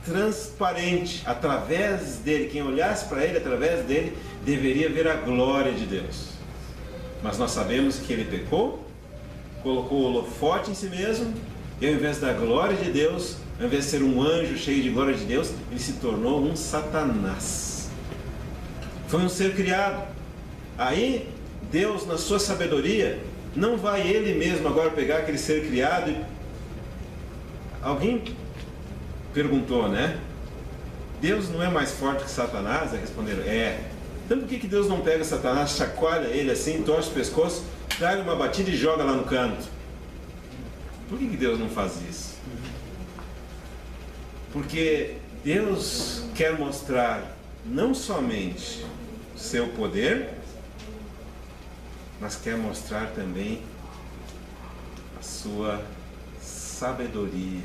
transparente. Através dele, quem olhasse para ele, através dele, deveria ver a glória de Deus. Mas nós sabemos que ele pecou, colocou o holofote em si mesmo, e ao invés da glória de Deus, ao invés de ser um anjo cheio de glória de Deus, ele se tornou um Satanás. Foi um ser criado. Aí, Deus, na sua sabedoria, não vai ele mesmo agora pegar aquele ser criado e... Alguém perguntou, né? Deus não é mais forte que Satanás? Responderam, é. Então por que Deus não pega Satanás, chacoalha ele assim, torce o pescoço, dá-lhe uma batida e joga lá no canto? Por que Deus não faz isso? Porque Deus quer mostrar não somente seu poder, mas quer mostrar também a sua sabedoria.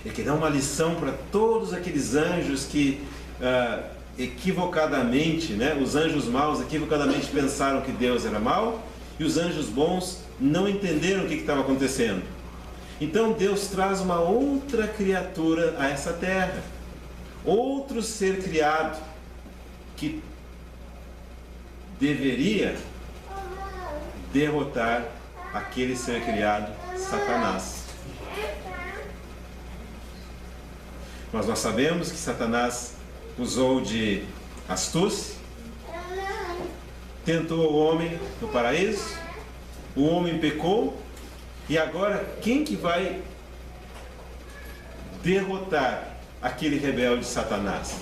Ele quer dar uma lição para todos aqueles anjos que equivocadamente, né, os anjos maus equivocadamente pensaram que Deus era mau, e os anjos bons não entenderam o que estava acontecendo. Então Deus traz uma outra criatura a essa terra, outro ser criado que deveria derrotar aquele ser criado, Satanás. Mas nós sabemos que Satanás usou de astúcia, tentou o homem no paraíso, o homem pecou, e agora quem que vai derrotar aquele rebelde Satanás?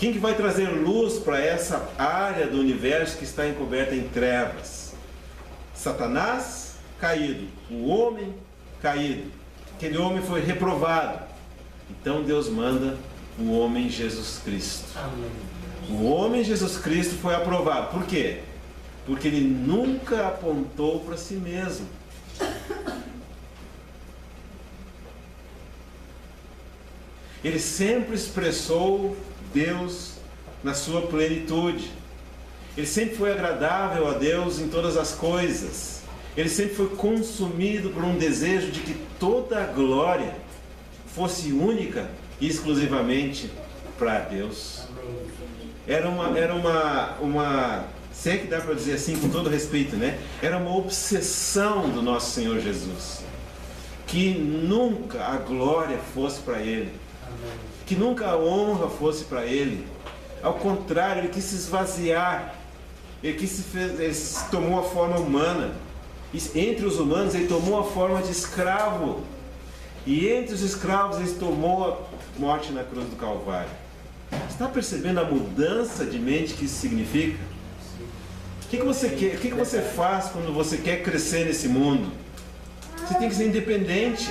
Quem que vai trazer luz para essa área do universo que está encoberta em trevas? Satanás caído, o homem caído, aquele homem foi reprovado. Então Deus manda o homem Jesus Cristo. Amém. O homem Jesus Cristo foi aprovado. Por quê? Porque ele nunca apontou para si mesmo. Ele sempre expressou Deus na sua plenitude. Ele sempre foi agradável a Deus em todas as coisas. Ele sempre foi consumido por um desejo de que toda a glória fosse única e exclusivamente para Deus. Era uma, se é que dá para dizer assim com todo respeito, né? Era uma obsessão do nosso Senhor Jesus, que nunca a glória fosse para Ele, que nunca a honra fosse para Ele. Ao contrário, Ele quis se esvaziar, Ele tomou a forma humana. Entre os humanos Ele tomou a forma de escravo, e entre os escravos Ele tomou a morte na cruz do Calvário. Está percebendo a mudança de mente que isso significa? O que você quer? O que você faz quando você quer crescer nesse mundo? Você tem que ser independente.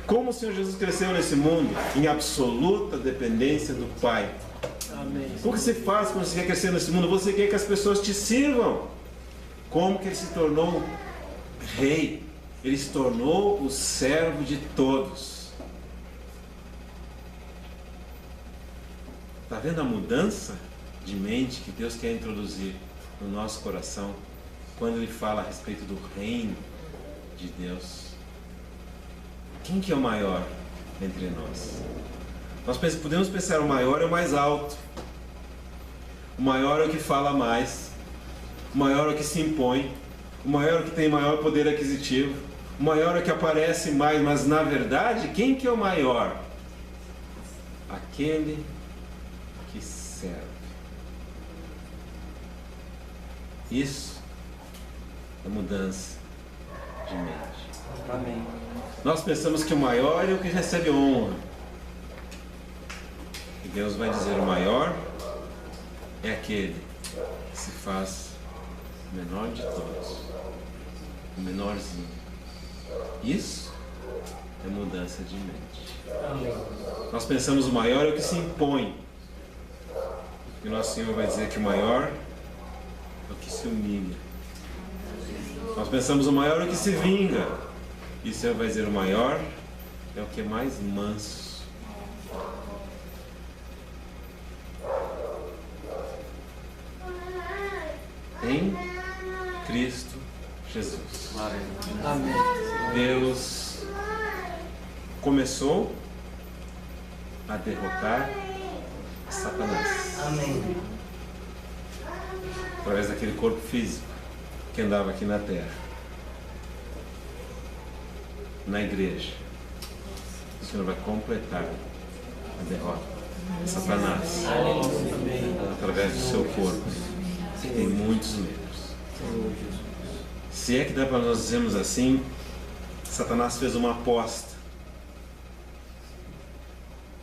Como o Senhor Jesus cresceu nesse mundo? Em absoluta dependência do Pai. Amém. O que você faz quando você quer crescer nesse mundo? Você quer que as pessoas te sirvam. Como que Ele se tornou rei? Ele se tornou o servo de todos. Está vendo a mudança de mente que Deus quer introduzir no nosso coração quando Ele fala a respeito do reino de Deus? Quem que é o maior entre nós? Nós podemos pensar, o maior é o mais alto, o maior é o que fala mais, o maior é o que se impõe, o maior é o que tem maior poder aquisitivo, o maior é o que aparece mais. Mas na verdade, quem que é o maior? Aquele que serve. Isso é mudança de mente. Amém. Nós pensamos que o maior é o que recebe honra. E Deus vai dizer: o maior é aquele que se faz o menor de todos, o menorzinho. Isso é mudança de mente. Amém. Nós pensamos o maior é o que se impõe. E o nosso Senhor vai dizer que o maior é o que se humilha. Nós pensamos o maior é o que se vinga. E o Senhor vai dizer: o maior é o que é mais manso. Em Cristo Jesus. Amém. Deus começou a derrotar Satanás Amém. através daquele corpo físico que andava aqui na terra. Na igreja, o Senhor vai completar a derrota de Satanás através do seu corpo, que tem muitos membros. Se é que dá para nós dizermos assim, Satanás fez uma aposta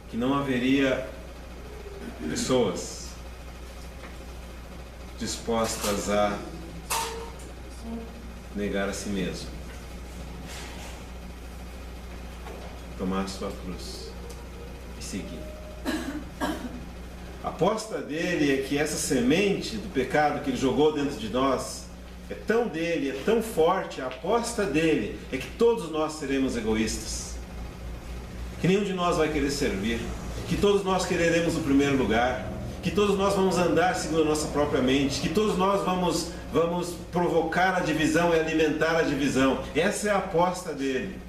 que não haveria pessoas dispostas a negar a si mesmo, tomar a sua cruz e seguir. A aposta dele é que essa semente do pecado que ele jogou dentro de nós é tão dele, é tão forte. A aposta dele é que todos nós seremos egoístas, que nenhum de nós vai querer servir, que todos nós quereremos o primeiro lugar, que todos nós vamos andar segundo a nossa própria mente, que todos nós vamos provocar a divisão e alimentar a divisão. Essa é a aposta dele.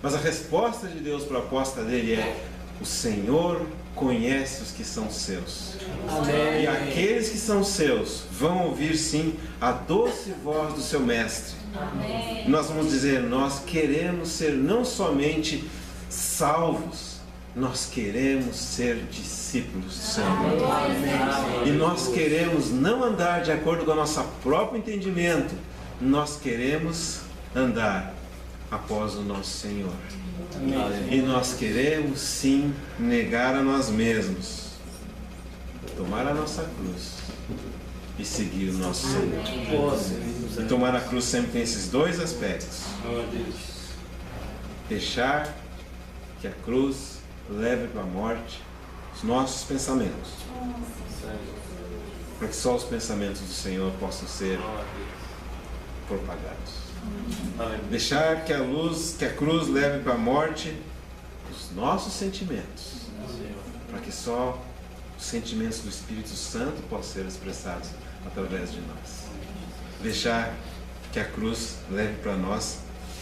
Mas a resposta de Deus para a aposta dele é: o Senhor conhece os que são seus. Amém. E aqueles que são seus vão ouvir sim a doce voz do seu mestre. Amém. Nós vamos dizer: nós queremos ser não somente salvos, nós queremos ser discípulos do Senhor. Amém. E nós queremos não andar de acordo com o nosso próprio entendimento, nós queremos andar após o nosso Senhor. E nós queremos sim negar a nós mesmos, tomar a nossa cruz e seguir o nosso Senhor. E tomar a cruz sempre tem esses dois aspectos: deixar que a cruz leve para a morte os nossos pensamentos, para que só os pensamentos do Senhor possam ser propagados. Deixar que a cruz leve para a morte os nossos sentimentos, para que só os sentimentos do Espírito Santo possam ser expressados através de nós. Deixar que a cruz leve para nós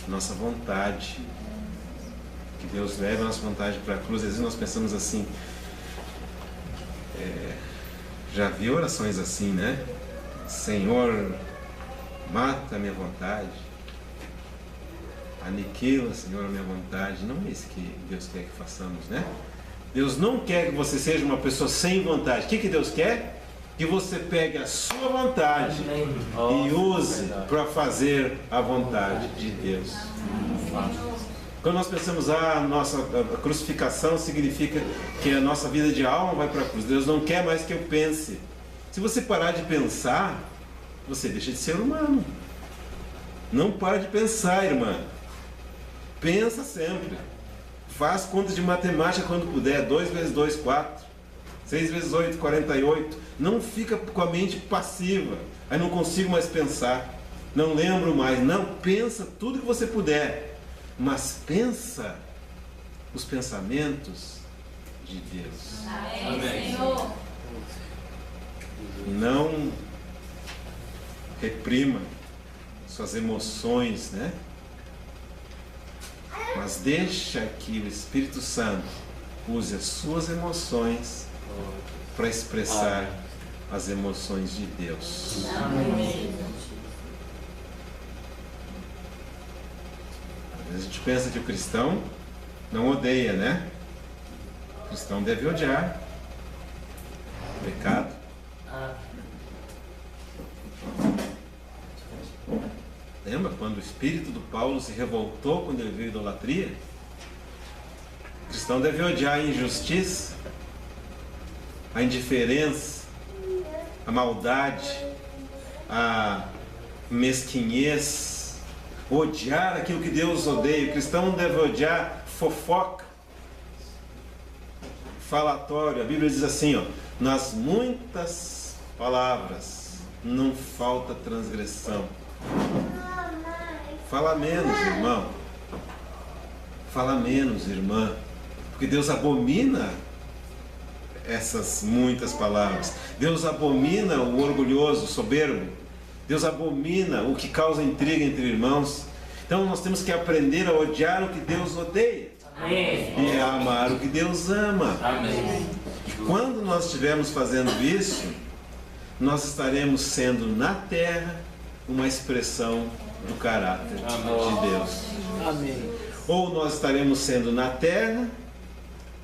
nossa vontade, que Deus leve a nossa vontade para a cruz. Às vezes nós pensamos assim, já vi orações assim, né? Senhor, mata a minha vontade, aniquila, Senhor, a minha vontade. Não é isso que Deus quer que façamos, né? Deus não quer que você seja uma pessoa sem vontade. O que Deus quer? Que você pegue a sua vontade e use para fazer a vontade de Deus. Quando nós pensamos, a crucificação significa que a nossa vida de alma vai para a cruz. Deus não quer mais que eu pense. Se você parar de pensar, você deixa de ser humano. Não para de pensar, irmã. Pensa sempre. Faz contas de matemática quando puder. 2 vezes 2, 4. 6 vezes 8, 48. Não fica com a mente passiva. Aí não consigo mais pensar. Não lembro mais. Não, pensa tudo que você puder. Mas pensa os pensamentos de Deus. Amém, Senhor. Não reprima suas emoções, né? Mas deixa que o Espírito Santo use as suas emoções para expressar as emoções de Deus. Amém. Às vezes a gente pensa que o cristão não odeia, né? O cristão deve odiar o pecado. Lembra quando o espírito do Paulo se revoltou quando ele viu idolatria? O cristão deve odiar a injustiça, a indiferença, a maldade, a mesquinhez, odiar aquilo que Deus odeia. O cristão deve odiar fofoca, falatório. A Bíblia diz assim, ó, nas muitas palavras não falta transgressão. Fala menos, irmão. Fala menos, irmã. Porque Deus abomina essas muitas palavras. Deus abomina o orgulhoso, o soberbo. Deus abomina o que causa intriga entre irmãos. Então nós temos que aprender a odiar o que Deus odeia. Amém. E a amar o que Deus ama. Amém. Quando nós estivermos fazendo isso, nós estaremos sendo na terra uma expressão do caráter de Deus. Amém. Ou nós estaremos sendo na terra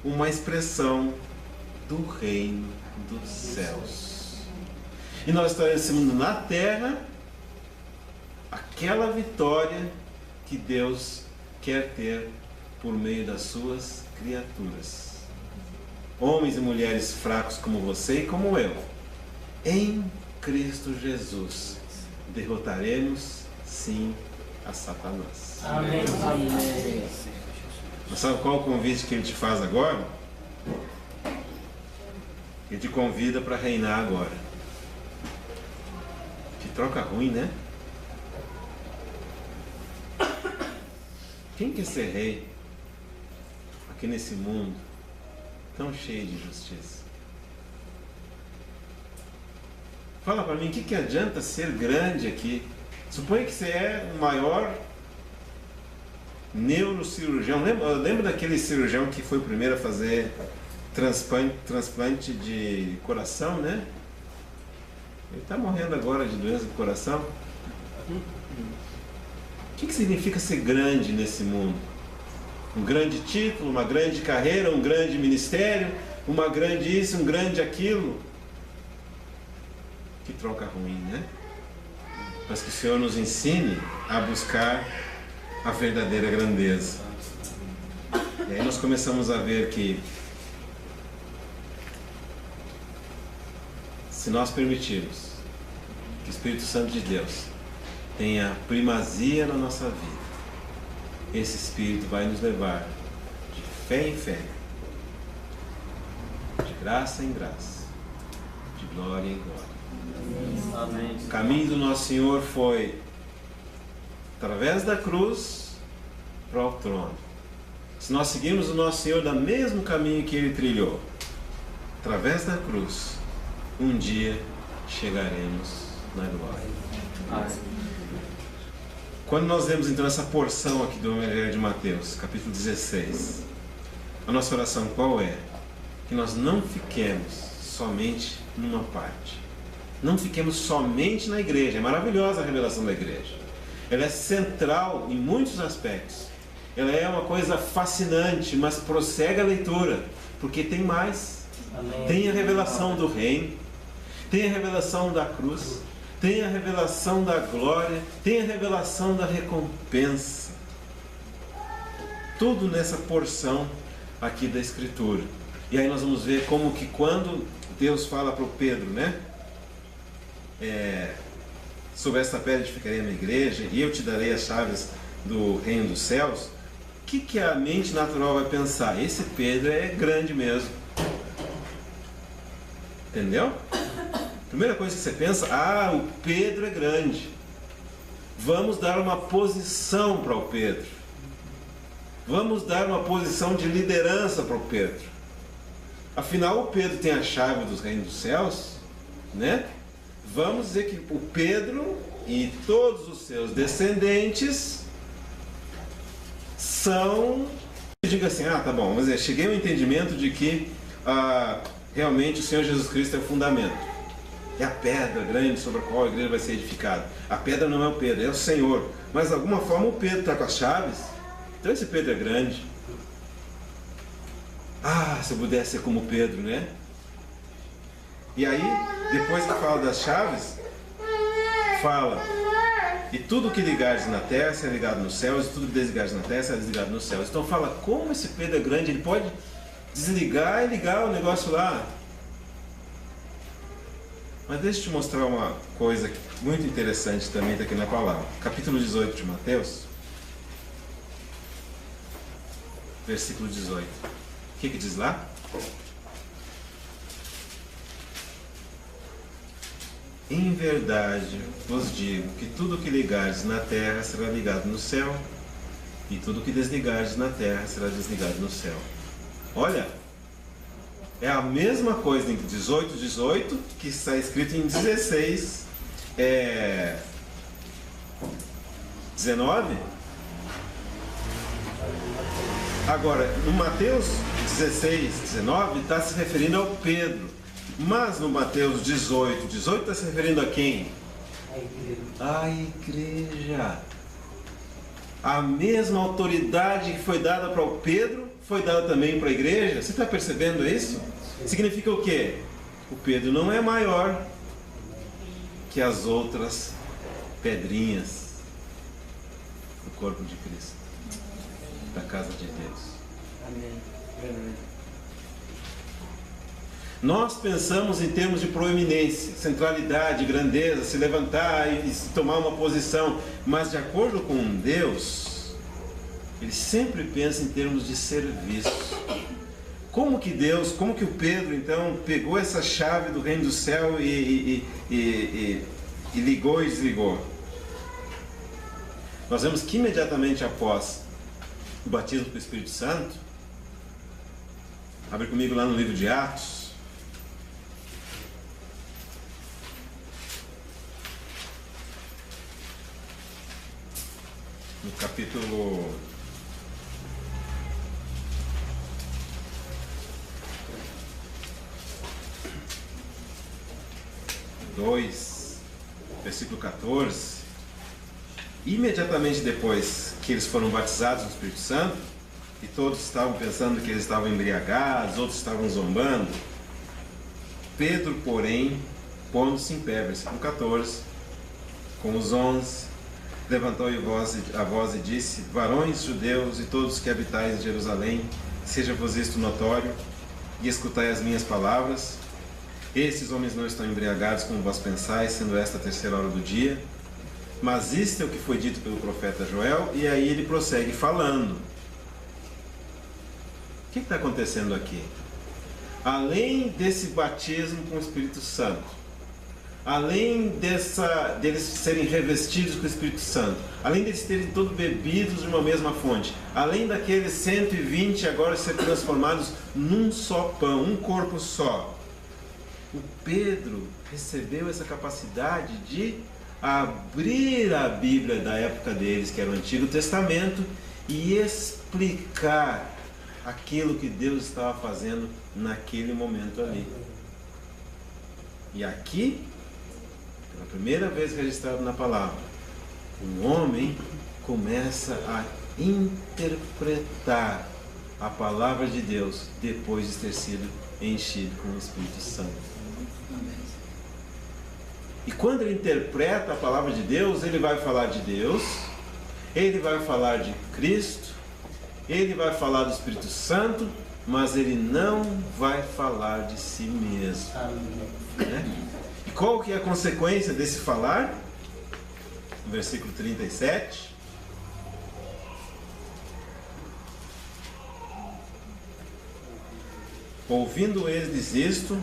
uma expressão do reino dos céus. E nós estaremos sendo na terra aquela vitória que Deus quer ter por meio das suas criaturas. Homens e mulheres fracos como você e como eu, em Cristo Jesus, derrotaremos sim a Satanás. Amém. Amém. Mas sabe qual o convite que ele te faz agora? Ele te convida para reinar agora. Que troca ruim, né? Quem quer ser rei aqui nesse mundo tão cheio de justiça? Fala para mim, o que adianta ser grande aqui? Suponha que você é o maior neurocirurgião. Lembra daquele cirurgião que foi o primeiro a fazer transplante de coração, né? Ele está morrendo agora de doença do coração. O que significa ser grande nesse mundo? Um grande título, uma grande carreira, um grande ministério, uma grande isso, um grande aquilo. Que troca ruim, né? Mas que o Senhor nos ensine a buscar a verdadeira grandeza. E aí nós começamos a ver que se nós permitirmos que o Espírito Santo de Deus tenha primazia na nossa vida, esse Espírito vai nos levar de fé em fé, de graça em graça, de glória em glória. Amém. O caminho do nosso Senhor foi através da cruz para o trono. Se nós seguirmos o nosso Senhor do mesmo caminho que Ele trilhou, através da cruz, um dia chegaremos na glória. Amém. Quando nós lemos então essa porção aqui do Evangelho de Mateus, capítulo 16, a nossa oração qual é? Que nós não fiquemos somente numa parte. Não fiquemos somente na igreja. É maravilhosa a revelação da igreja. Ela é central em muitos aspectos. Ela é uma coisa fascinante, mas prossegue a leitura, porque tem mais. Amém. Tem a revelação do reino, tem a revelação da cruz, tem a revelação da glória, tem a revelação da recompensa. Tudo nessa porção aqui da Escritura. E aí nós vamos ver como que quando Deus fala para o Pedro, né? Sobre esta pedra edificarei a minha igreja e eu te darei as chaves do reino dos céus. O que a mente natural vai pensar? Esse Pedro é grande mesmo. Entendeu? Primeira coisa que você pensa, o Pedro é grande. Vamos dar uma posição para o Pedro. Vamos dar uma posição de liderança para o Pedro. Afinal, o Pedro tem a chave dos reinos dos céus, né? Vamos dizer que o Pedro e todos os seus descendentes são... Diga assim, tá bom, mas cheguei ao entendimento de que realmente o Senhor Jesus Cristo é o fundamento. É a pedra grande sobre a qual a igreja vai ser edificada. A pedra não é o Pedro, é o Senhor. Mas de alguma forma o Pedro está com as chaves. Então esse Pedro é grande. Se eu pudesse ser como Pedro, né? E aí, depois que fala das chaves, fala E tudo que ligares na terra será ligado nos céus, e tudo que desligares na terra será desligado nos céus. Então fala como esse Pedro é grande, ele pode desligar e ligar o negócio lá. Mas deixa eu te mostrar uma coisa muito interessante também está aqui na palavra. Capítulo 18 de Mateus, versículo 18. O que diz lá? Em verdade vos digo que tudo que ligares na terra será ligado no céu, e tudo que desligares na terra será desligado no céu. Olha, é a mesma coisa em 18 que está escrito em 19. Agora, no Mateus 16, 19 está se referindo ao Pedro. Mas no Mateus 18 está se referindo a quem? A igreja. A mesma autoridade que foi dada para o Pedro, foi dada também para a igreja. Você está percebendo isso? Significa o quê? O Pedro não é maior que as outras pedrinhas do corpo de Cristo, da casa de Deus. Amém. Nós pensamos em termos de proeminência, centralidade, grandeza, se levantar e tomar uma posição, mas de acordo com Deus, Ele sempre pensa em termos de serviço. Como que o Pedro então pegou essa chave do reino do céu e ligou e desligou? Nós vemos que imediatamente após o batismo com o Espírito Santo, abre comigo lá no livro de Atos, no capítulo 2, versículo 14, imediatamente depois que eles foram batizados no Espírito Santo, e todos estavam pensando que eles estavam embriagados, outros estavam zombando, Pedro, porém, pondo-se em pé, versículo 14, com os 11, levantou a voz e disse: varões judeus e todos que habitais em Jerusalém, seja-vos isto notório, e escutai as minhas palavras. Esses homens não estão embriagados como vós pensais, sendo esta a terceira hora do dia, mas isto é o que foi dito pelo profeta Joel. E aí ele prossegue falando. O que está acontecendo aqui? Além desse batismo com o Espírito Santo, além deles serem revestidos com o Espírito Santo, além deles terem todos bebidos de uma mesma fonte, além daqueles 120 agora ser transformados num só pão, um corpo só, o Pedro recebeu essa capacidade de abrir a Bíblia da época deles, que era o Antigo Testamento, e explicar aquilo que Deus estava fazendo naquele momento ali. E aqui, pela primeira vez registrado na palavra, um homem começa a interpretar a palavra de Deus depois de ter sido enchido com o Espírito Santo. E quando ele interpreta a palavra de Deus, ele vai falar de Deus, ele vai falar de Cristo, ele vai falar do Espírito Santo, mas ele não vai falar de si mesmo. Né? E qual que é a consequência desse falar? No versículo 37. Ouvindo eles isto,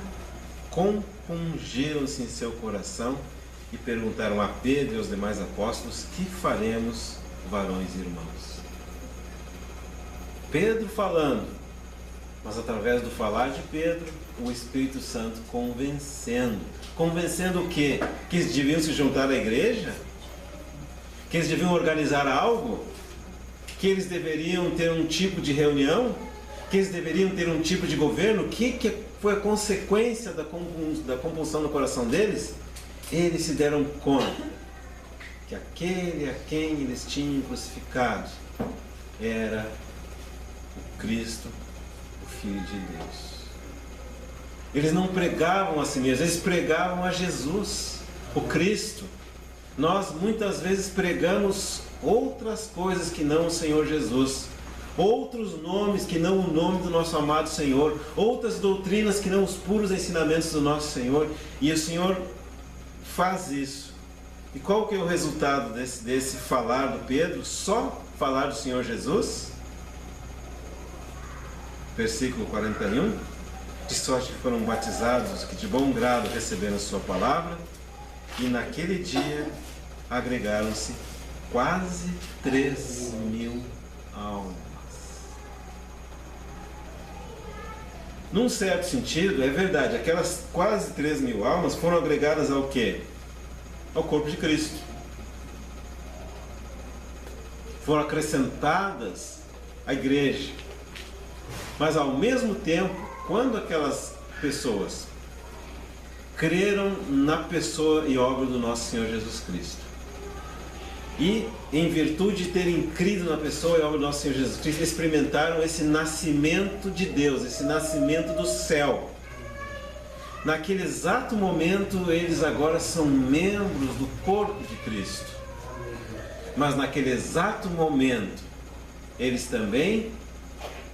compungiram-se em seu coração e perguntaram a Pedro e aos demais apóstolos: que faremos, varões e irmãos? Pedro falando, mas através do falar de Pedro, o Espírito Santo convencendo. Convencendo o quê? Que eles deviam se juntar à igreja? Que eles deviam organizar algo? Que eles deveriam ter um tipo de reunião? Que eles deveriam ter um tipo de governo? O que foi a consequência da compulsão no coração deles? Eles se deram conta que aquele a quem eles tinham crucificado era o Cristo, o Filho de Deus. Eles não pregavam a si mesmos, eles pregavam a Jesus, o Cristo. nós muitas vezes pregamos outras coisas que não o Senhor Jesus, outros nomes que não o nome do nosso amado Senhor, outras doutrinas que não os puros ensinamentos do nosso Senhor, e o Senhor faz isso. E qual que é o resultado desse falar do Pedro? Só falar do Senhor Jesus? Versículo 41: de sorte que foram batizados os que de bom grado receberam a sua palavra, e naquele dia agregaram-se quase 3.000 almas. Num certo sentido, é verdade, aquelas quase 3.000 almas foram agregadas ao quê? Ao corpo de Cristo. Foram acrescentadas à igreja. Mas ao mesmo tempo, quando aquelas pessoas creram na pessoa e obra do nosso Senhor Jesus Cristo, e em virtude de terem crido na pessoa e obra do nosso Senhor Jesus Cristo, experimentaram esse nascimento de Deus, esse nascimento do céu. Naquele exato momento, eles agora são membros do corpo de Cristo. Mas naquele exato momento, eles também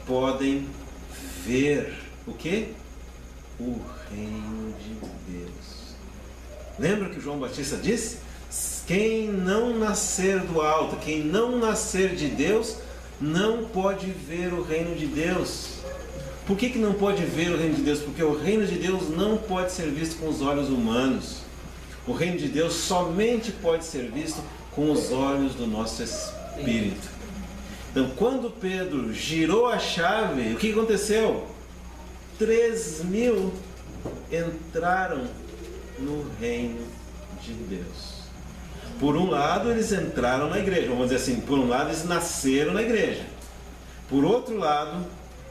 podem ver o quê? O reino de Deus. Lembra que João Batista disse? Quem não nascer do alto, quem não nascer de Deus, não pode ver o reino de Deus. Por que não pode ver o reino de Deus? Porque o reino de Deus não pode ser visto com os olhos humanos. O reino de Deus somente pode ser visto com os olhos do nosso espírito. Então, quando Pedro girou a chave, o que aconteceu? 3.000 entraram no reino de Deus. Por um lado, eles entraram na igreja. Vamos dizer assim, por um lado, eles nasceram na igreja. Por outro lado,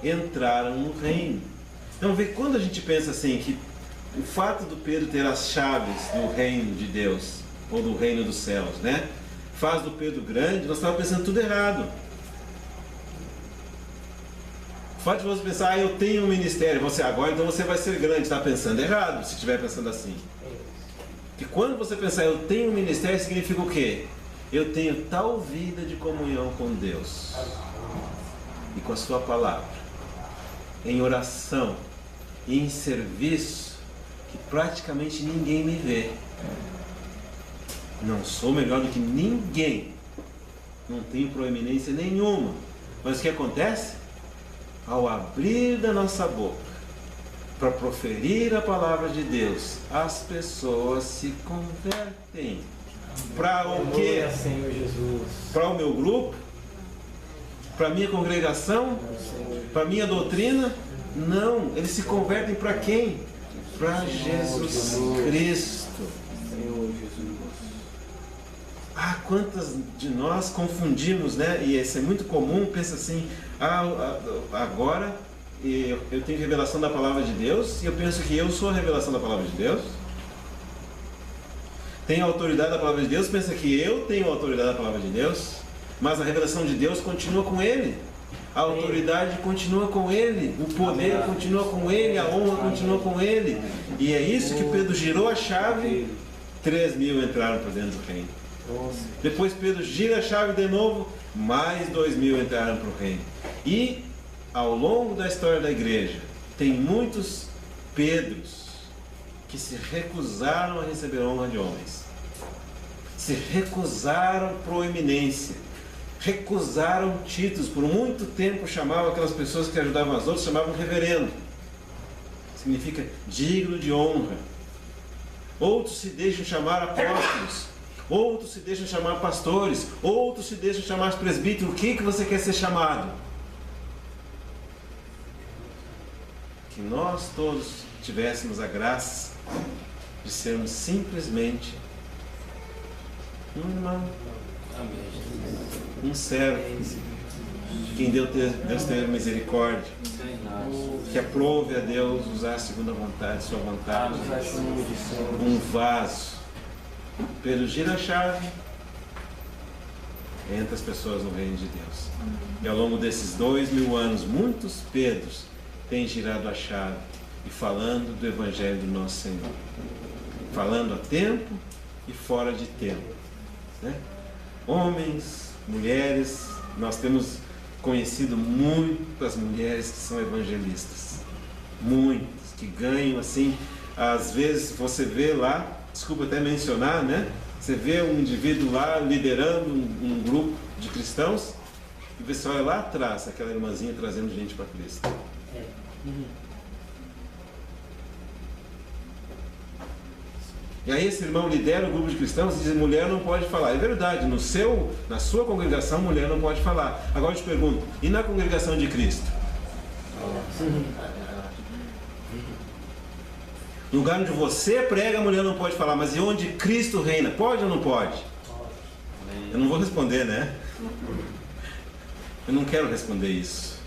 entraram no reino. Então, quando a gente pensa assim, que o fato do Pedro ter as chaves do reino de Deus, ou do reino dos céus, né, faz do Pedro grande, nós estávamos pensando tudo errado. O fato de você pensar, eu tenho um ministério, você agora, então você vai ser grande, está pensando errado, se estiver pensando assim. E quando você pensar, eu tenho um ministério, significa o quê? Eu tenho tal vida de comunhão com Deus e com a sua palavra, em oração e em serviço, que praticamente ninguém me vê. Não sou melhor do que ninguém, não tenho proeminência nenhuma, mas o que acontece? Ao abrir da nossa boca para proferir a palavra de Deus, as pessoas se convertem. Para o quê? Para o meu grupo? Para a minha congregação? Para a minha doutrina? Não, eles se convertem para quem? Para Jesus Cristo. Ah, quantas de nós confundimos, né? E isso é muito comum, pensa assim, agora eu tenho revelação da palavra de Deus e eu penso que eu sou a revelação da palavra de Deus. Tenho a autoridade da palavra de Deus, pensa que eu tenho a autoridade da palavra de Deus, mas a revelação de Deus continua com ele. A autoridade continua com ele, o poder continua com ele, a honra continua com ele. E é isso que Pedro girou a chave, 3.000 entraram para dentro do reino. Depois Pedro gira a chave de novo, mais 2.000 entraram para o reino. E ao longo da história da igreja, tem muitos Pedros que se recusaram a receber honra de homens, se recusaram proeminência, recusaram títulos. Por muito tempo chamavam aquelas pessoas que ajudavam as outras, chamavam reverendo, significa digno de honra. Outros se deixam chamar apóstolos, outros se deixam chamar pastores, outros se deixam chamar presbíteros. O que você quer ser chamado? Que nós todos tivéssemos a graça de sermos simplesmente um irmão, um servo, de quem Deus tenha misericórdia, que aprove a Deus usar segundo a vontade, sua vontade, um vaso. Pedro gira a chave, entra as pessoas no reino de Deus. E ao longo desses 2.000 anos, muitos Pedros têm girado a chave e falando do Evangelho do nosso Senhor, falando a tempo e fora de tempo, né? Homens, mulheres, nós temos conhecido muitas mulheres que são evangelistas, muitas, que ganham assim, às vezes você vê lá, desculpa até mencionar, né? Você vê um indivíduo lá liderando um grupo de cristãos e você olha lá atrás, aquela irmãzinha trazendo gente para Cristo. E aí esse irmão lidera o grupo de cristãos e diz: mulher não pode falar. É verdade, na sua congregação mulher não pode falar. Agora eu te pergunto, e na congregação de Cristo? No lugar onde você prega, a mulher não pode falar, mas e onde Cristo reina? Pode ou não pode? Eu não vou responder, né? Eu não quero responder isso.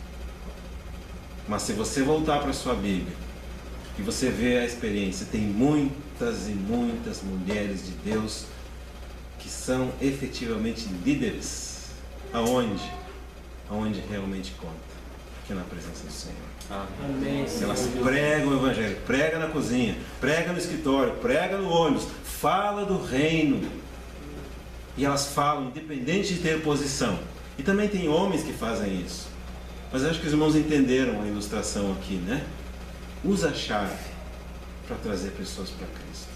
Mas se você voltar para a sua Bíblia e você ver a experiência, tem muitas e muitas mulheres de Deus que são efetivamente líderes. Aonde? Aonde realmente conta, que é na presença do Senhor. Amém. Elas pregam o Evangelho, prega na cozinha, prega no escritório, prega no ônibus, fala do reino. E elas falam independente de ter posição. E também tem homens que fazem isso. Mas eu acho que os irmãos entenderam a ilustração aqui, né? Usa a chave para trazer pessoas para Cristo.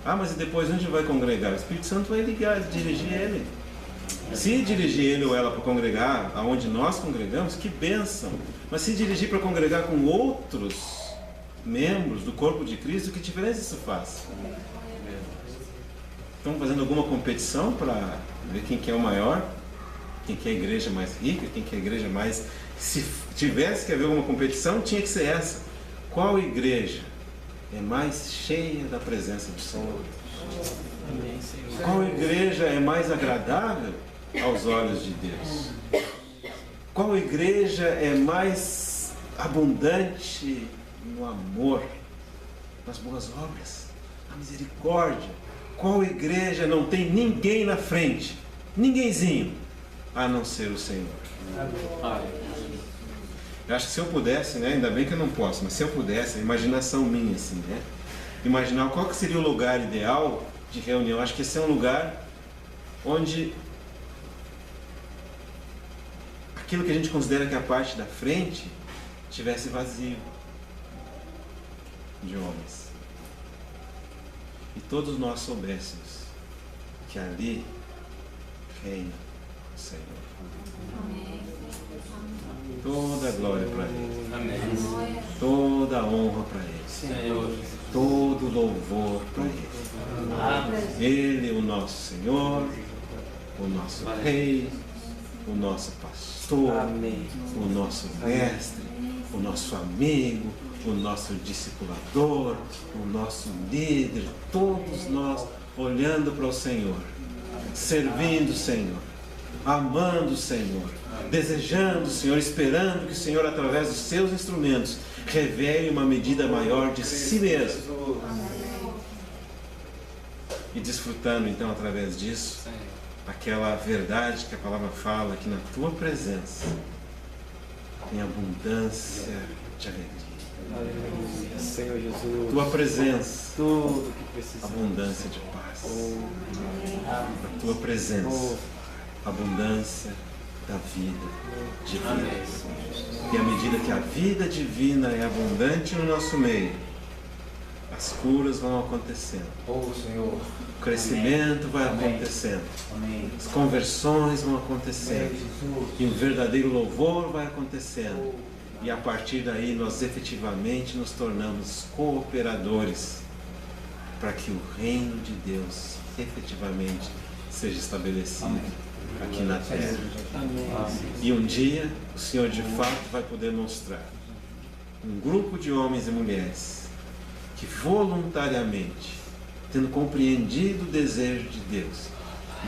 Ah, mas e depois onde vai congregar? O Espírito Santo vai ligar, dirigir ele. Se dirigir ele ou ela para congregar aonde nós congregamos, que bênção! Mas se dirigir para congregar com outros membros do corpo de Cristo, que diferença isso faz? Estão fazendo alguma competição para ver quem que é o maior? Quem que é a igreja mais rica? Quem que é a igreja mais... Se tivesse que haver uma competição, tinha que ser essa. Qual igreja é mais cheia da presença do Senhor? Qual igreja é mais agradável aos olhos de Deus? Qual igreja é mais abundante no amor, nas boas obras, na misericórdia? Qual igreja não tem ninguém na frente, ninguémzinho, a não ser o Senhor? Eu acho que se eu pudesse, né, ainda bem que eu não posso, mas se eu pudesse, a imaginação minha assim, né, imaginar qual que seria o lugar ideal de reunião. Acho que esse é um lugar onde aquilo que a gente considera que é a parte da frente estivesse vazio de homens. E todos nós soubéssemos que ali reina o Senhor. Toda a glória para Ele. Toda a honra para Ele. Todo louvor para Ele. Ele, o nosso Senhor, o nosso Rei, o nosso pastor, o nosso mestre, o nosso amigo, o nosso discipulador, o nosso líder, todos nós olhando para o Senhor, servindo o Senhor, amando o Senhor, desejando o Senhor, esperando que o Senhor, através dos seus instrumentos, revele uma medida maior de si mesmo. E desfrutando então através disso aquela verdade que a palavra fala, que na tua presença tem abundância de alegria. Aleluia, Senhor Jesus. Tua presença, Tudo que precisa. abundância de paz. A tua presença, abundância da vida divina. E à medida que a vida divina é abundante no nosso meio, as curas vão acontecendo. Senhor. O crescimento vai acontecendo. As conversões vão acontecendo. E um verdadeiro louvor vai acontecendo. E a partir daí nós efetivamente nos tornamos cooperadores para que o reino de Deus efetivamente seja estabelecido aqui na terra. E um dia o Senhor de fato vai poder mostrar um grupo de homens e mulheres que voluntariamente, tendo compreendido o desejo de Deus,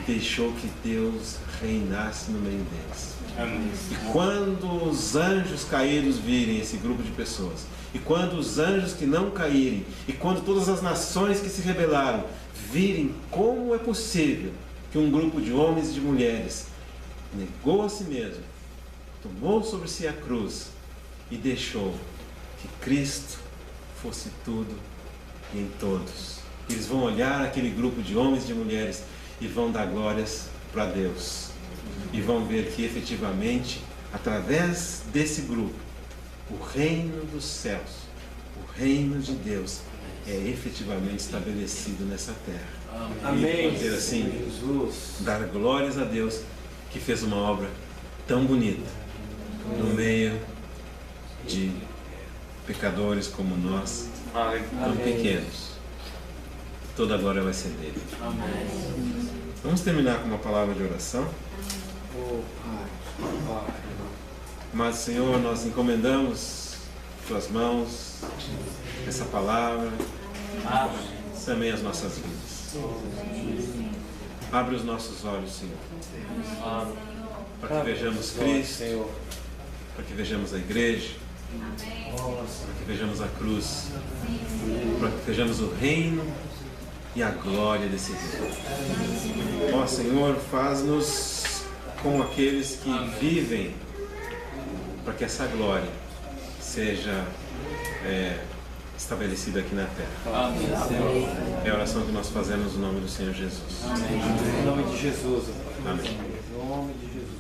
deixou que Deus reinasse no meio deles. E quando os anjos caídos virem esse grupo de pessoas, e quando os anjos que não caírem, e quando todas as nações que se rebelaram virem como é possível que um grupo de homens e de mulheres negou a si mesmo, tomou sobre si a cruz e deixou que Cristo fosse tudo e em todos, Eles vão olhar aquele grupo de homens e de mulheres e vão dar glórias para Deus. E vão ver que efetivamente, através desse grupo, o reino dos céus, o reino de Deus é efetivamente estabelecido nessa terra. Amém. E dizer assim, Jesus. dar glórias a Deus que fez uma obra tão bonita no meio de pecadores como nós, tão pequenos. Toda a glória vai ser dele. Vamos terminar com uma palavra de oração. Oh, Pai. Mas, Senhor, nós encomendamos Tuas mãos, essa palavra, também as nossas vidas. Abre os nossos olhos, Senhor, para que vejamos Cristo, Senhor. para que vejamos a igreja, para que vejamos a cruz, para que vejamos o reino e a glória desse reino. Ó Senhor, faz-nos como aqueles que vivem para que essa glória seja estabelecida aqui na terra. É a oração que nós fazemos no nome do Senhor Jesus. Em nome de Jesus. Amém. Em nome de Jesus.